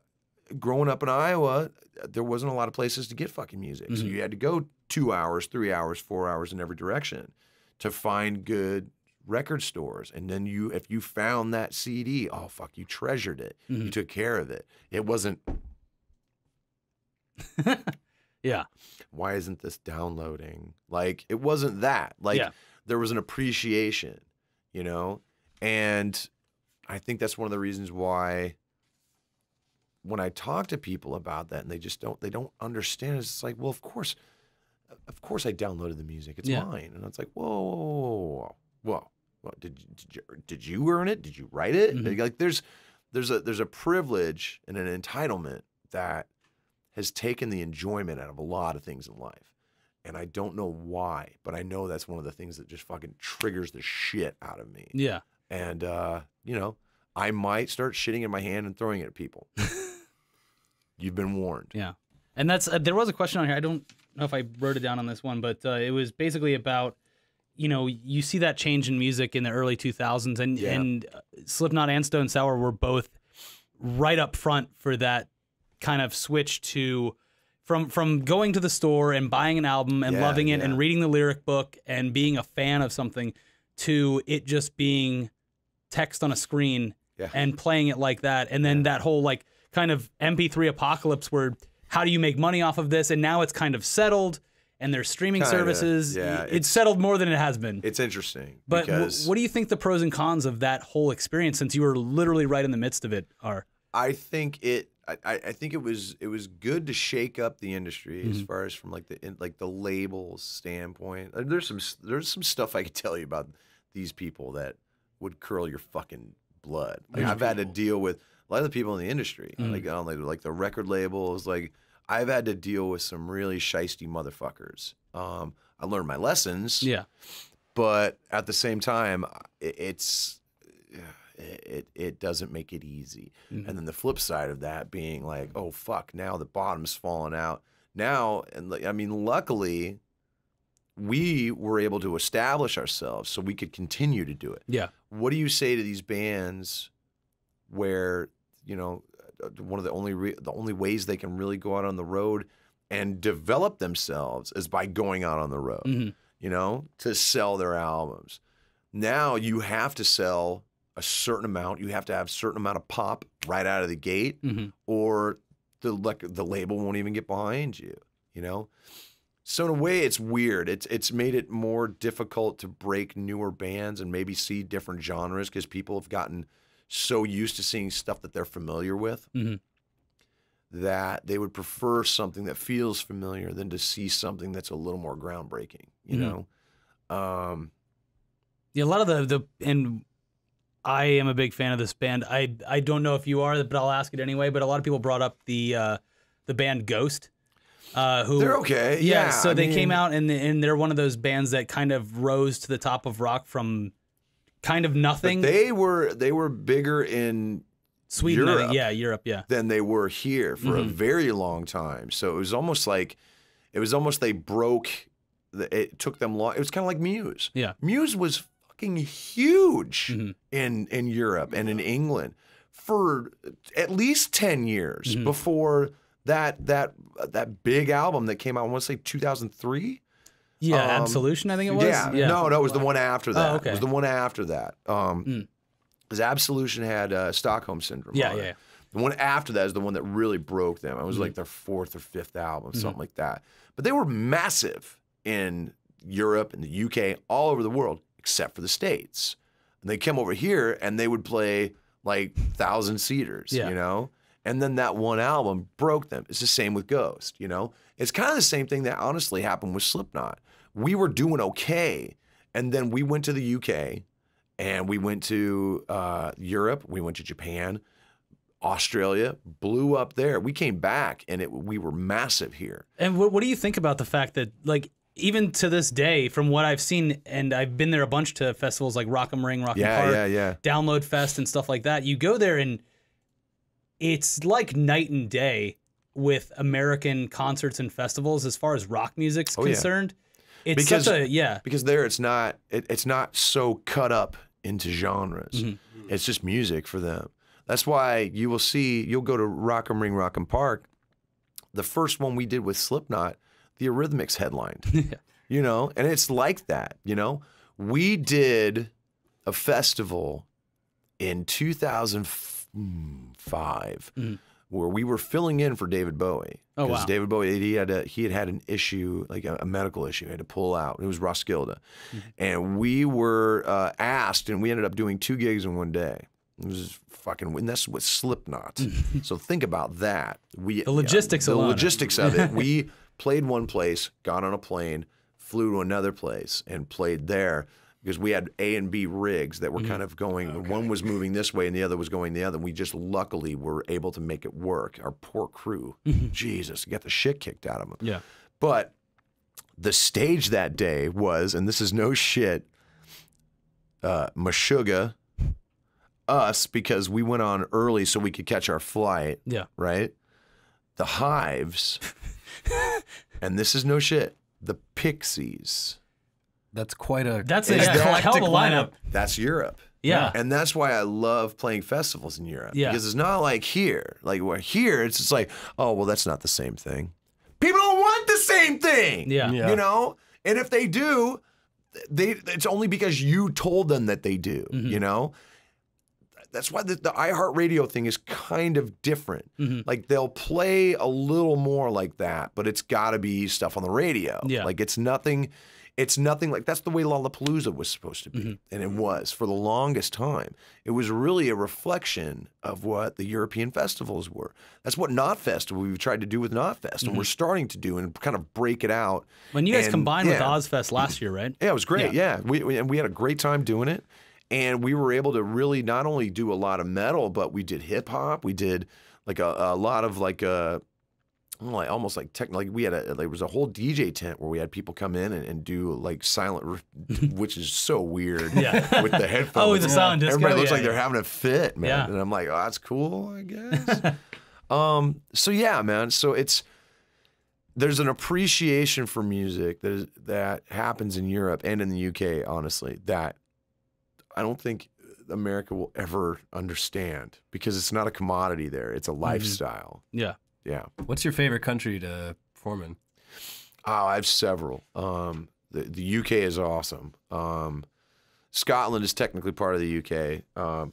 growing up in Iowa, there wasn't a lot of places to get fucking music, so you had to go 2 hours, 3 hours, 4 hours in every direction to find good record stores. And then if you found that CD, oh fuck, you treasured it. You took care of it. It wasn't why isn't this downloading? Like, it wasn't that. Like there was an appreciation, you know? And I think that's one of the reasons why when I talk to people about that and they don't understand, it's like, well, of course I downloaded the music. It's mine. And it's like, whoa. Did you earn it? Did you write it? Mm-hmm. Like there's a privilege and an entitlement that has taken the enjoyment out of a lot of things in life. And I don't know why, but I know that's one of the things that just fucking triggers the shit out of me. Yeah. And, you know, I might start shitting in my hand and throwing it at people. You've been warned. Yeah. And that's, there was a question on here. I don't know if I wrote it down on this one, but it was basically about, you know, you see that change in music in the early 2000s, and Slipknot and Stone Sour were both right up front for that kind of switch to from going to the store and buying an album and loving it and reading the lyric book and being a fan of something to it just being text on a screen and playing it like that. And then that whole like kind of MP3 apocalypse where how do you make money off of this? And now it's kind of settled and there's streaming services. Yeah, it's settled more than it has been. It's interesting. But because what do you think the pros and cons of that whole experience, since you were literally right in the midst of it, are? I think it was good to shake up the industry as far as from like the label standpoint. There's some stuff I could tell you about these people that would curl your fucking blood. Like I've had to deal with a lot of the people in the industry, like the record labels. Like I've had to deal with some really shisty motherfuckers. I learned my lessons. Yeah, but at the same time, it doesn't make it easy. And then the flip side of that being like, oh fuck, now the bottom's falling out. Now, and I mean, luckily, we were able to establish ourselves so we could continue to do it. Yeah. What do you say to these bands where, you know, one of the only ways they can really go out on the road and develop themselves is by going out on the road, you know, to sell their albums. Now you have to sell a certain amount. You have to have a certain amount of pop right out of the gate, or the label won't even get behind you, you know? So in a way, it's weird. It's made it more difficult to break newer bands and maybe see different genres because people have gotten so used to seeing stuff that they're familiar with that they would prefer something that feels familiar than to see something that's a little more groundbreaking, you know? Yeah, a lot of and I am a big fan of this band. I don't know if you are, but I'll ask it anyway. But a lot of people brought up the band Ghost. Who they're okay. Yeah, so they came out and they're one of those bands that kind of rose to the top of rock from kind of nothing. But they were bigger in Sweden, Europe, Europe, than they were here for a very long time. So it was almost they broke. It took them long. It was kind of like Muse. Yeah, Muse was fucking huge in Europe and in England for at least 10 years before that big album that came out, I want to say 2003. Yeah, Absolution, I think it was. Yeah. No, it was the one after that. Oh, okay. It was the one after that. Because Absolution had Stockholm Syndrome. Yeah. The one after that is the one that really broke them. It was like their fourth or fifth album, something like that. But they were massive in Europe and the UK, all over the world, except for the States. And they came over here and they would play like 1,000-seaters, you know? And then that one album broke them. It's the same with Ghost, you know? It's kind of the same thing that honestly happened with Slipknot. We were doing okay, and then we went to the UK, and we went to Europe, we went to Japan, Australia, blew up there. We came back, and we were massive here. And what do you think about the fact that, like, even to this day, from what I've seen, and I've been there a bunch to festivals like Rock 'em Ring, Rock 'em Park, Download Fest, and stuff like that, you go there and it's like night and day with American concerts and festivals as far as rock music's concerned. It's because there it's not so cut up into genres. It's just music for them. That's why you'll go to Rock 'em Ring, Rock 'em Park. The first one we did with Slipknot, the Eurythmics headlined. You know, and it's like that, you know. We did a festival in 2005 where we were filling in for David Bowie. Oh, wow. David Bowie, he had had an issue, like a medical issue, he had to pull out. It was Roskilde. And we were asked, and we ended up doing 2 gigs in one day. It was fucking, and that's with Slipknot. So think about that. The logistics the alone. logistics of it. We played one place, got on a plane, flew to another place, and played there because we had A and B rigs that were kind of going. One was moving this way and the other was going the other. And we just luckily were able to make it work. Our poor crew, Jesus, got the shit kicked out of them. Yeah. But the stage that day was, and this is no shit, Meshuggah, us, because we went on early so we could catch our flight. Yeah. Right? The Hives, and this is no shit, the Pixies. That's quite a That's a eclectic hell of a lineup. That's Europe. Yeah. And that's why I love playing festivals in Europe. Yeah. Because it's not like here. Like we're here, it's just like, oh, well, that's not the same thing. People don't want the same thing. Yeah. You know? And if they do, it's only because you told them that they do, you know? That's why the iHeartRadio thing is kind of different. Like they'll play a little more like that, but it's got to be stuff on the radio. Yeah. Like it's nothing like that's the way Lollapalooza was supposed to be. And it was for the longest time. It was really a reflection of what the European festivals were. That's what Knotfest we've tried to do with Knotfest, and we're starting to do and kind of break it out. When you guys combined with Ozfest last year, right? Yeah, it was great. Yeah. We had a great time doing it. And we were able to really not only do a lot of metal, but we did hip hop. We did like a lot of like almost like techno. Like there was a whole DJ tent where we had people come in and do like silent, which is so weird. Yeah. With the headphones. Oh, the silent disco. Everybody looks Yeah, like they're having a fit, man. Yeah. And I'm like, oh, that's cool, I guess. So yeah, man. So there's an appreciation for music that happens in Europe and in the UK, honestly, that I don't think America will ever understand because it's not a commodity there. It's a lifestyle. Yeah. Yeah. What's your favorite country to perform in? Oh, I have several. The UK is awesome. Scotland is technically part of the UK,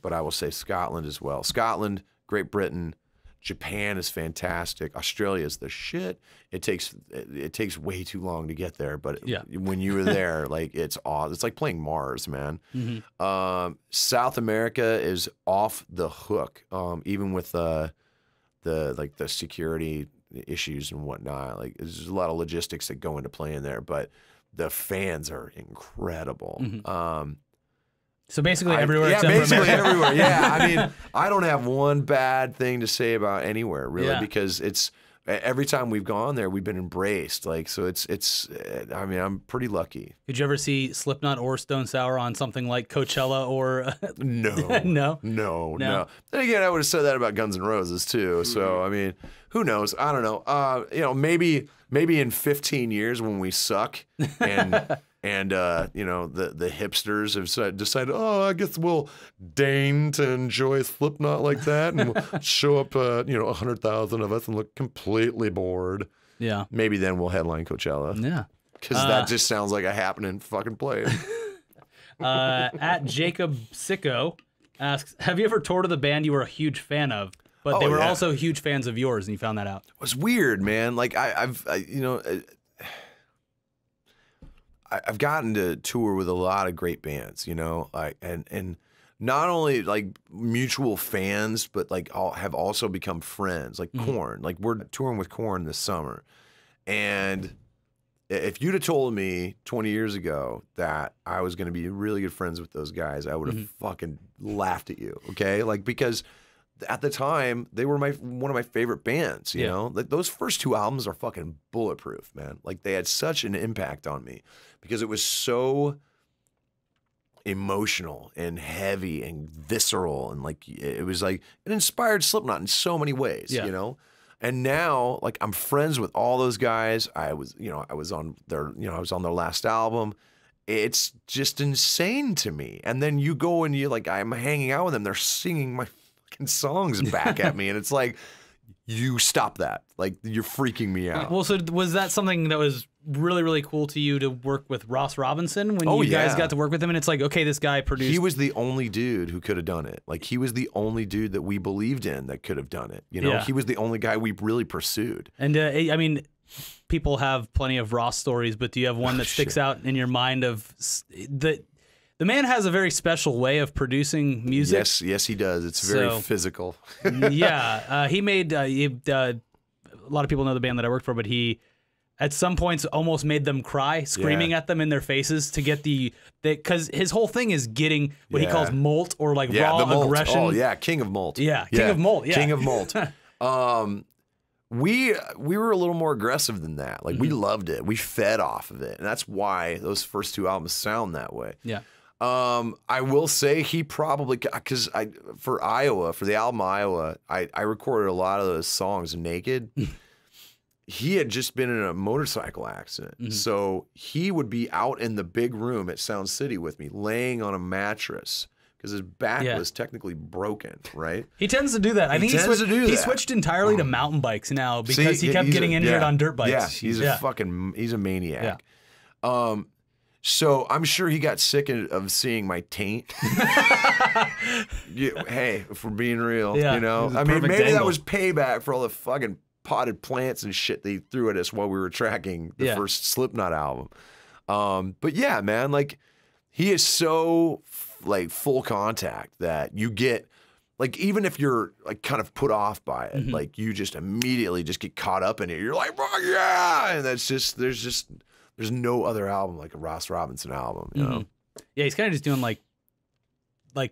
but I will say Scotland as well. Scotland, Great Britain, Japan is fantastic. Australia is the shit. It takes way too long to get there, but when you were there, like it's awesome. It's like playing Mars, man. South America is off the hook, even with the security issues and whatnot. Like there's a lot of logistics that go into playing there, but the fans are incredible. So basically everywhere except for basically America. everywhere. Yeah, I mean, I don't have one bad thing to say about anywhere really, because it's every time we've gone there, we've been embraced. Like, so it's. I mean, I'm pretty lucky. Did you ever see Slipknot or Stone Sour on something like Coachella or? No. No. Then again, I would have said that about Guns N' Roses too. So I mean, who knows? I don't know. Maybe in 15 years when we suck and. And, the hipsters have decided, oh, I guess we'll deign to enjoy Slipknot like that. And we'll show up, 100,000 of us and look completely bored. Yeah. Maybe then we'll headline Coachella. Yeah. Because that just sounds like a happening fucking place. At Jacob Sicko asks, have you ever toured with a band you were a huge fan of, but they were also huge fans of yours and you found that out? It was weird, man. Like I've gotten to tour with a lot of great bands, and not only like mutual fans, but like have also become friends, like Korn. Like we're touring with Korn this summer. And if you'd have told me 20 years ago that I was going to be really good friends with those guys, I would have fucking laughed at you, okay? Like, because at the time, they were one of my favorite bands, you know? Like, those first two albums are fucking bulletproof, man. Like, they had such an impact on me because it was so emotional and heavy and visceral, and like it was like it inspired Slipknot in so many ways, And now, like, I'm friends with all those guys. I was on their last album. It's just insane to me. And then you go and I'm hanging out with them. They're singing my fucking songs back at me, and it's like, you stop that. Like, you're freaking me out. Well, so was that something that was really, really cool to you to work with Ross Robinson when you guys got to work with him? And it's like, okay, this guy produced. He was the only dude who could have done it. Like, he was the only dude that we believed in that could have done it. He was the only guy we really pursued. And I mean, people have plenty of Ross stories, but do you have one that sticks out in your mind of that The man has a very special way of producing music. Yes, he does. It's very physical. Yeah, he made. A lot of people know the band that I worked for, but he, at some points, almost made them cry, screaming at them in their faces to get because his whole thing is getting what he calls molt or like raw aggression. Oh yeah, king of molt. Yeah, king of molt. Yeah, king of molt. We were a little more aggressive than that. Like we loved it. We fed off of it, and that's why those first 2 albums sound that way. Yeah. I will say he probably, because for the album Iowa, I recorded a lot of those songs naked. He had just been in a motorcycle accident. So he would be out in the big room at Sound City with me, laying on a mattress because his back was technically broken, right? He tends to do that. I think he switched entirely to mountain bikes now because he kept getting injured on dirt bikes. Yeah, he's a maniac. Yeah. So I'm sure he got sick of seeing my taint. Hey, if we're being real, you know, I mean, maybe that was payback for all the fucking potted plants and shit they threw at us while we were tracking the first Slipknot album. But yeah, man, like he is so like full contact that you get, like, even if you're like kind of put off by it, like you just immediately just get caught up in it. You're like, oh, yeah, and that's just there's no other album like a Ross Robinson album, you know? Yeah, he's kind of just doing like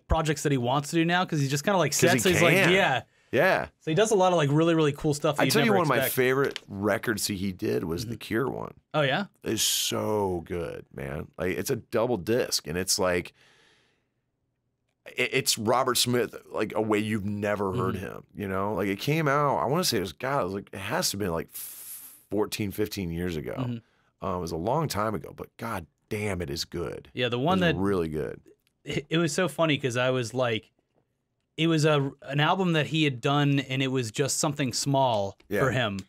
projects that he wants to do now because he's just kind of like set. So he's like, yeah. So he does a lot of like really, really cool stuff. I tell you, one of my favorite records he did was the Cure one. Oh yeah, it's so good, man. Like it's a double disc, and it's like it's Robert Smith like a way you've never heard him. You know, like it came out. I want to say it was like it has to have been like 14, 15 years ago. It was a long time ago, but god damn, it is good. Yeah, the one that really good. It was so funny because I was like, it was an album that he had done, and it was just something small for him.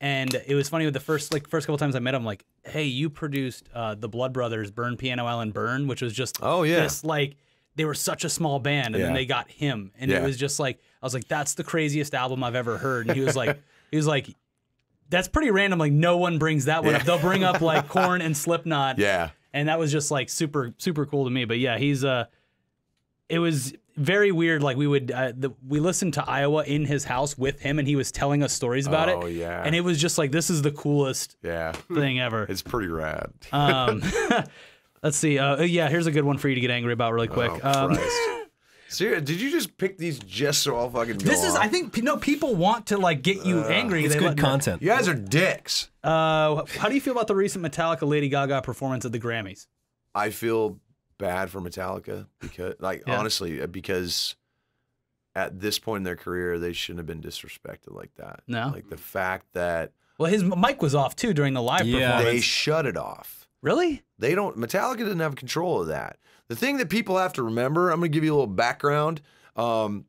And it was funny with the first couple times I met him, like, hey, you produced the Blood Brothers, Burn Piano Island Burn, which was just this like they were such a small band, and then they got him, and it was just like I was like, that's the craziest album I've ever heard. And he was like, that's pretty random. Like no one brings that one up. They'll bring up like Korn and Slipknot. Yeah. And that was just like super, super cool to me. But yeah, it was very weird. Like we listened to Iowa in his house with him, and he was telling us stories about it. Oh yeah. And it was just like, this is the coolest thing ever. It's pretty rad. Let's see. Yeah, here's a good one for you to get angry about really quick. Seriously, did you just pick these just so I'll fucking go off? I think, people want to like get you angry. It's good content. You guys are dicks. How do you feel about the recent Metallica Lady Gaga performance at the Grammys? I feel bad for Metallica because, honestly, because at this point in their career, they shouldn't have been disrespected like that. No. Like the fact that... Well, his mic was off too during the live performance. They shut it off. Really? Metallica didn't have control of that. The thing that people have to remember, I'm going to give you a little background. All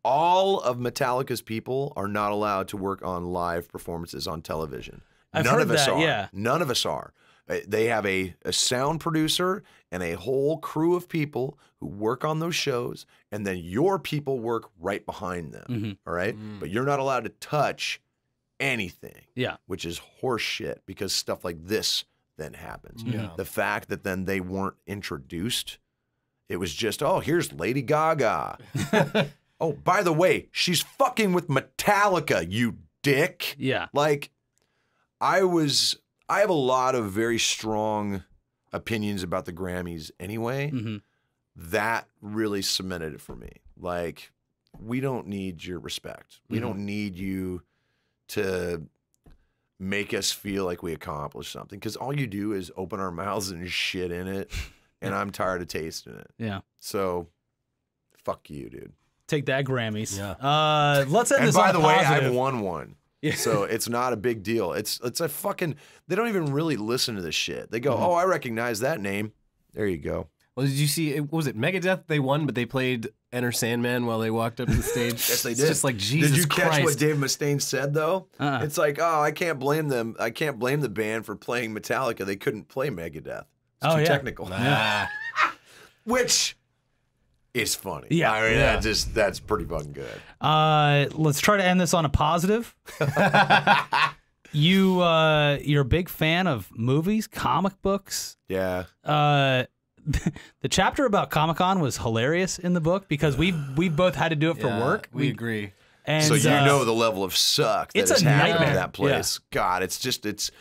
of Metallica's people are not allowed to work on live performances on television. None of us are. Yeah. None of us are. They have a sound producer and a whole crew of people who work on those shows, and then your people work right behind them. All right? But you're not allowed to touch anything. Yeah. Which is horse shit because stuff like this then happens. The fact that then they weren't introduced, it was just, oh, here's Lady Gaga. Oh, by the way, she's fucking with Metallica, you dick. Yeah. Like, I have a lot of very strong opinions about the Grammys anyway. That really cemented it for me. Like, we don't need your respect. We don't need you to make us feel like we accomplished something, because all you do is open our mouths and shit in it, and I'm tired of tasting it. Yeah. So, fuck you, dude. Take that, Grammys. Yeah. Let's end this on a positive. And by the way, I've won one. Yeah. So it's not a big deal. It's a fucking, they don't even really listen to this shit. They go, oh, I recognize that name. There you go. Well, did you see, was it Megadeth they won, but they played Enter Sandman while they walked up to the stage? Yes, they did. It's just like, Jesus Christ. Did you catch Christ. what Dave Mustaine said, though? It's like, oh, I can't blame them. I can't blame the band for playing Metallica. They couldn't play Megadeth. It's too technical. Which is funny. Yeah. I mean, that's pretty fucking good. Let's try to end this on a positive. You're a big fan of movies, comic books. Yeah. the chapter about Comic-Con was hilarious in the book because we both had to do it for work. We agree. And, so you know the level of suck that it's has a happened nightmare. in that place. God, it's just it's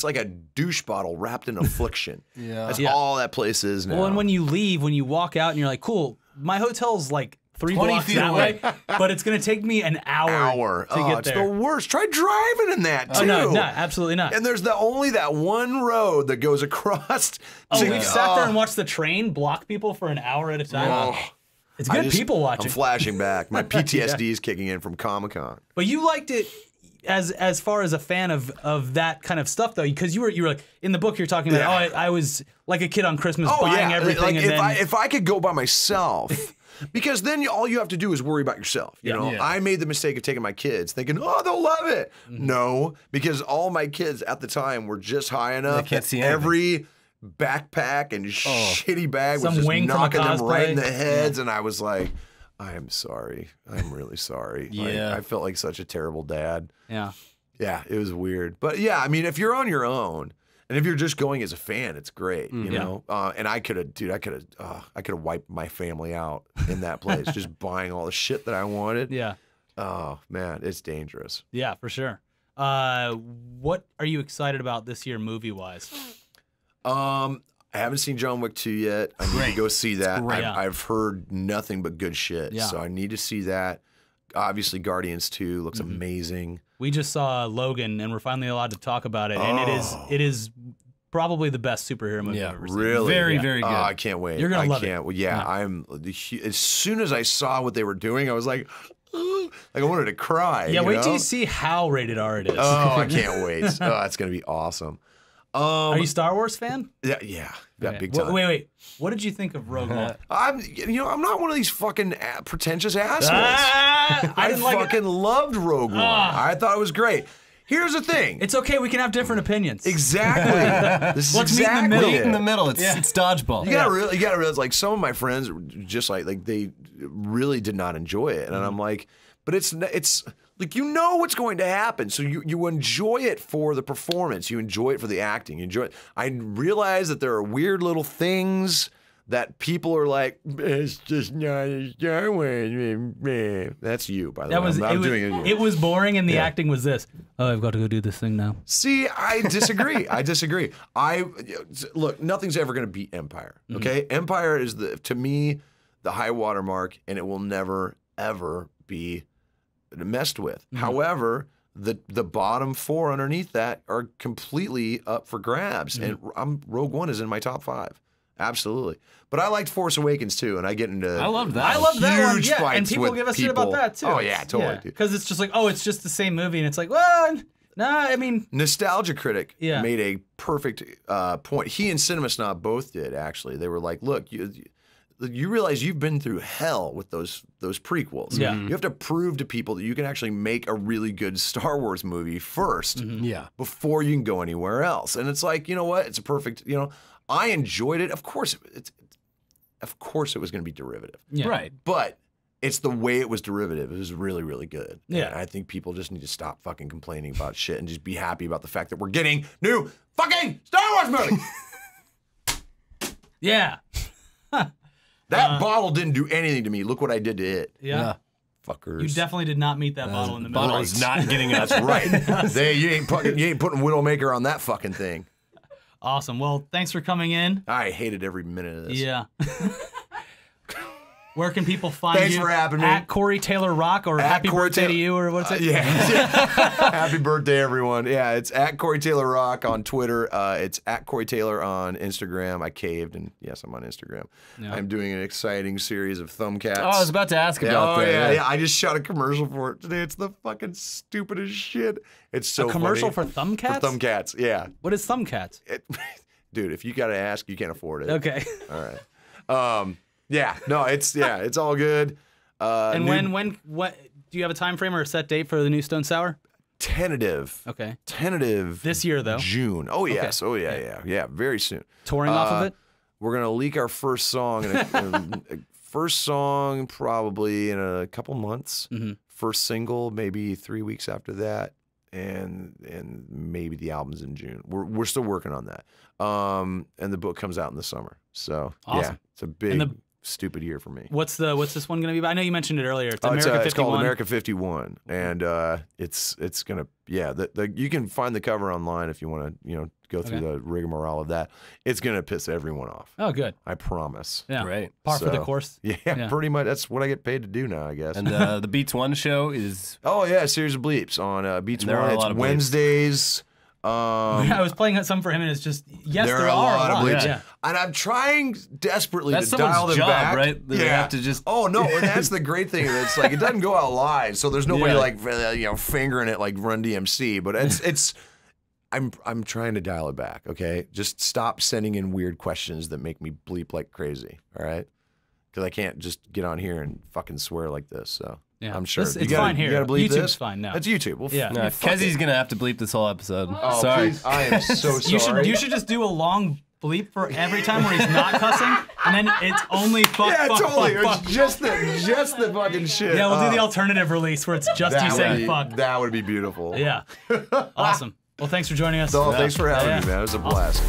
like a douche bottle wrapped in affliction. That's all that place is now. Well, and when you leave, when you walk out, and you're like, "Cool, my hotel's like 3 20 blocks feet that away. way, but it's gonna take me an hour to get it's there." the worst. Try driving in that too. Oh no, absolutely not. And there's only that one road that goes across. We've sat there and watched the train block people for an hour at a time. It's good people watching. I'm flashing back. My PTSD is kicking in from Comic-Con. But you liked it as far as a fan of that kind of stuff, though, because you were like in the book you're talking about. Oh, I was like a kid on Christmas buying everything. Like and if I could go by myself. Because then all you have to do is worry about yourself. You know, I made the mistake of taking my kids, thinking, "Oh, they'll love it." No, because all my kids at the time were just high enough. They can't see every backpack and shitty bag was just knocking them right in the heads, and I was like, "I am sorry. I'm really sorry." I felt like such a terrible dad. Yeah, it was weird, but yeah, I mean, if you're on your own. And if you're just going as a fan, it's great, you know. And I could have wiped my family out in that place, just buying all the shit that I wanted. Yeah. Oh man, it's dangerous. Yeah, for sure. What are you excited about this year, movie wise? I haven't seen John Wick 2 yet. I need to go see that. I've heard nothing but good shit, so I need to see that. Obviously, Guardians 2 looks amazing. We just saw Logan, and we're finally allowed to talk about it, and it is probably the best superhero movie I've ever seen. Really? Very, very good. Oh, I can't wait. You're gonna love it. Well, I'm. As soon as I saw what they were doing, I was like I wanted to cry. Yeah, wait know? till you see how rated R it is. Oh, I can't wait. Oh, it's gonna be awesome. Are you a Star Wars fan? Yeah, big time. Wait. What did you think of Rogue One? I'm not one of these fucking pretentious assholes. I didn't like it. fucking loved Rogue One. I thought it was like. Here's the thing. It's okay. We can have different opinions. Exactly. This is Let's meet in the middle. Meet in the middle. It's dodgeball. You gotta realize, like, some of my friends were just like they really did not enjoy it, and I'm like, but it's like, you know what's going to happen, so you enjoy it for the performance, you enjoy it for the acting, you enjoy it. I realize that there are weird little things that people are like, it's just not a Star Wars. That's you, by the way. It was boring, and the acting was this. Oh, I've got to go do this thing now. See, I disagree. Look, nothing's ever going to beat Empire. Okay, Empire is to me the high water mark, and it will never ever be messed with. However, the bottom four underneath that are completely up for grabs, and Rogue One is in my top 5. Absolutely. But I liked Force Awakens too, and I get into I love that one. Yeah, and people give us shit about that too. Oh yeah, totally. Because it's just like, oh, it's just the same movie, and it's like, well, nah, I mean, Nostalgia Critic made a perfect point. He and Cinema Snob both did, actually. They were like, look, you realize you've been through hell with those prequels. Yeah. You have to prove to people that you can actually make a really good Star Wars movie first before you can go anywhere else. And it's like, you know what? It's a perfect, I enjoyed it. Of course it was going to be derivative. Yeah. Right. But it's the way it was derivative. It was really, really good. Yeah. And I think people just need to stop fucking complaining about shit and just be happy about the fact that we're getting new fucking Star Wars movies. Yeah. That bottle didn't do anything to me. Look what I did to it. Yeah. Fuckers. You definitely did not meet that bottle in the middle. Bottle is not getting us. That's right. You ain't putting Widowmaker on that fucking thing. Awesome. Well, thanks for coming in. I hated every minute of this. Yeah. Where can people find you? Thanks for having me. At Corey Taylor Rock or Happy Birthday to you or what's it? Yeah. Happy birthday, everyone. Yeah, it's at Corey Taylor Rock on Twitter. It's at Corey Taylor on Instagram. I caved, and yes, I'm on Instagram. Yeah. I'm doing an exciting series of Thumbcats. Oh, I was about to ask about that. Yeah. I just shot a commercial for it today. It's the fucking stupidest shit. It's so funny. A commercial for Thumbcats? For Thumbcats, yeah. What is Thumbcats? Dude, if you got to ask, you can't afford it. Okay. All right. Yeah, no, it's all good. And what do you have a time frame or a set date for the new Stone Sour? Tentative. Okay. Tentative. This year though. June. Oh yes. Okay. Oh yeah. Very soon. Touring off of it. We're gonna leak our first song. First song probably in a couple months. First single maybe 3 weeks after that. and maybe the album's in June. We're still working on that. And the book comes out in the summer. So Awesome. yeah, it's a big stupid year for me. What's this one going to be about? I know you mentioned it earlier. It's America 51. It's called America 51, and it's gonna you can find the cover online if you want to go through the rigmarole of that. It's gonna piss everyone off. Oh, good. I promise. Yeah, Great. Par for the course. Yeah, pretty much. That's what I get paid to do now, I guess. And the Beats One show is a series of bleeps on Beats there One. are a lot It's of bleeps. Wednesdays. I was playing some for him, and it's just there are a lot of bleeps. Yeah. And I'm trying desperately That's to dial someone's them job, back. right? They have to just. Oh no, and that's the great thing. It's like it doesn't go out live, so there's nobody fingering it like Run DMC. But it's I'm trying to dial it back. Okay, just stop sending in weird questions that make me bleep like crazy. All right, because I can't just get on here and fucking swear like this. So. Yeah. I'm sure. It's fine here. You gotta bleep YouTube's this? fine now. It's YouTube. Well, Yeah. No, Kezzy's gonna have to bleep this whole episode. Oh, Sorry. please. I am so sorry. You should just do a long bleep for every time where he's not cussing, and then it's only fuck, Yeah, fuck, totally. fuck, fuck. It's just the fucking shit. Yeah, we'll do the alternative release where it's just you saying fuck. That would be beautiful. Yeah. Awesome. Well, thanks for joining us. So, thanks for having me, man. It was a blast.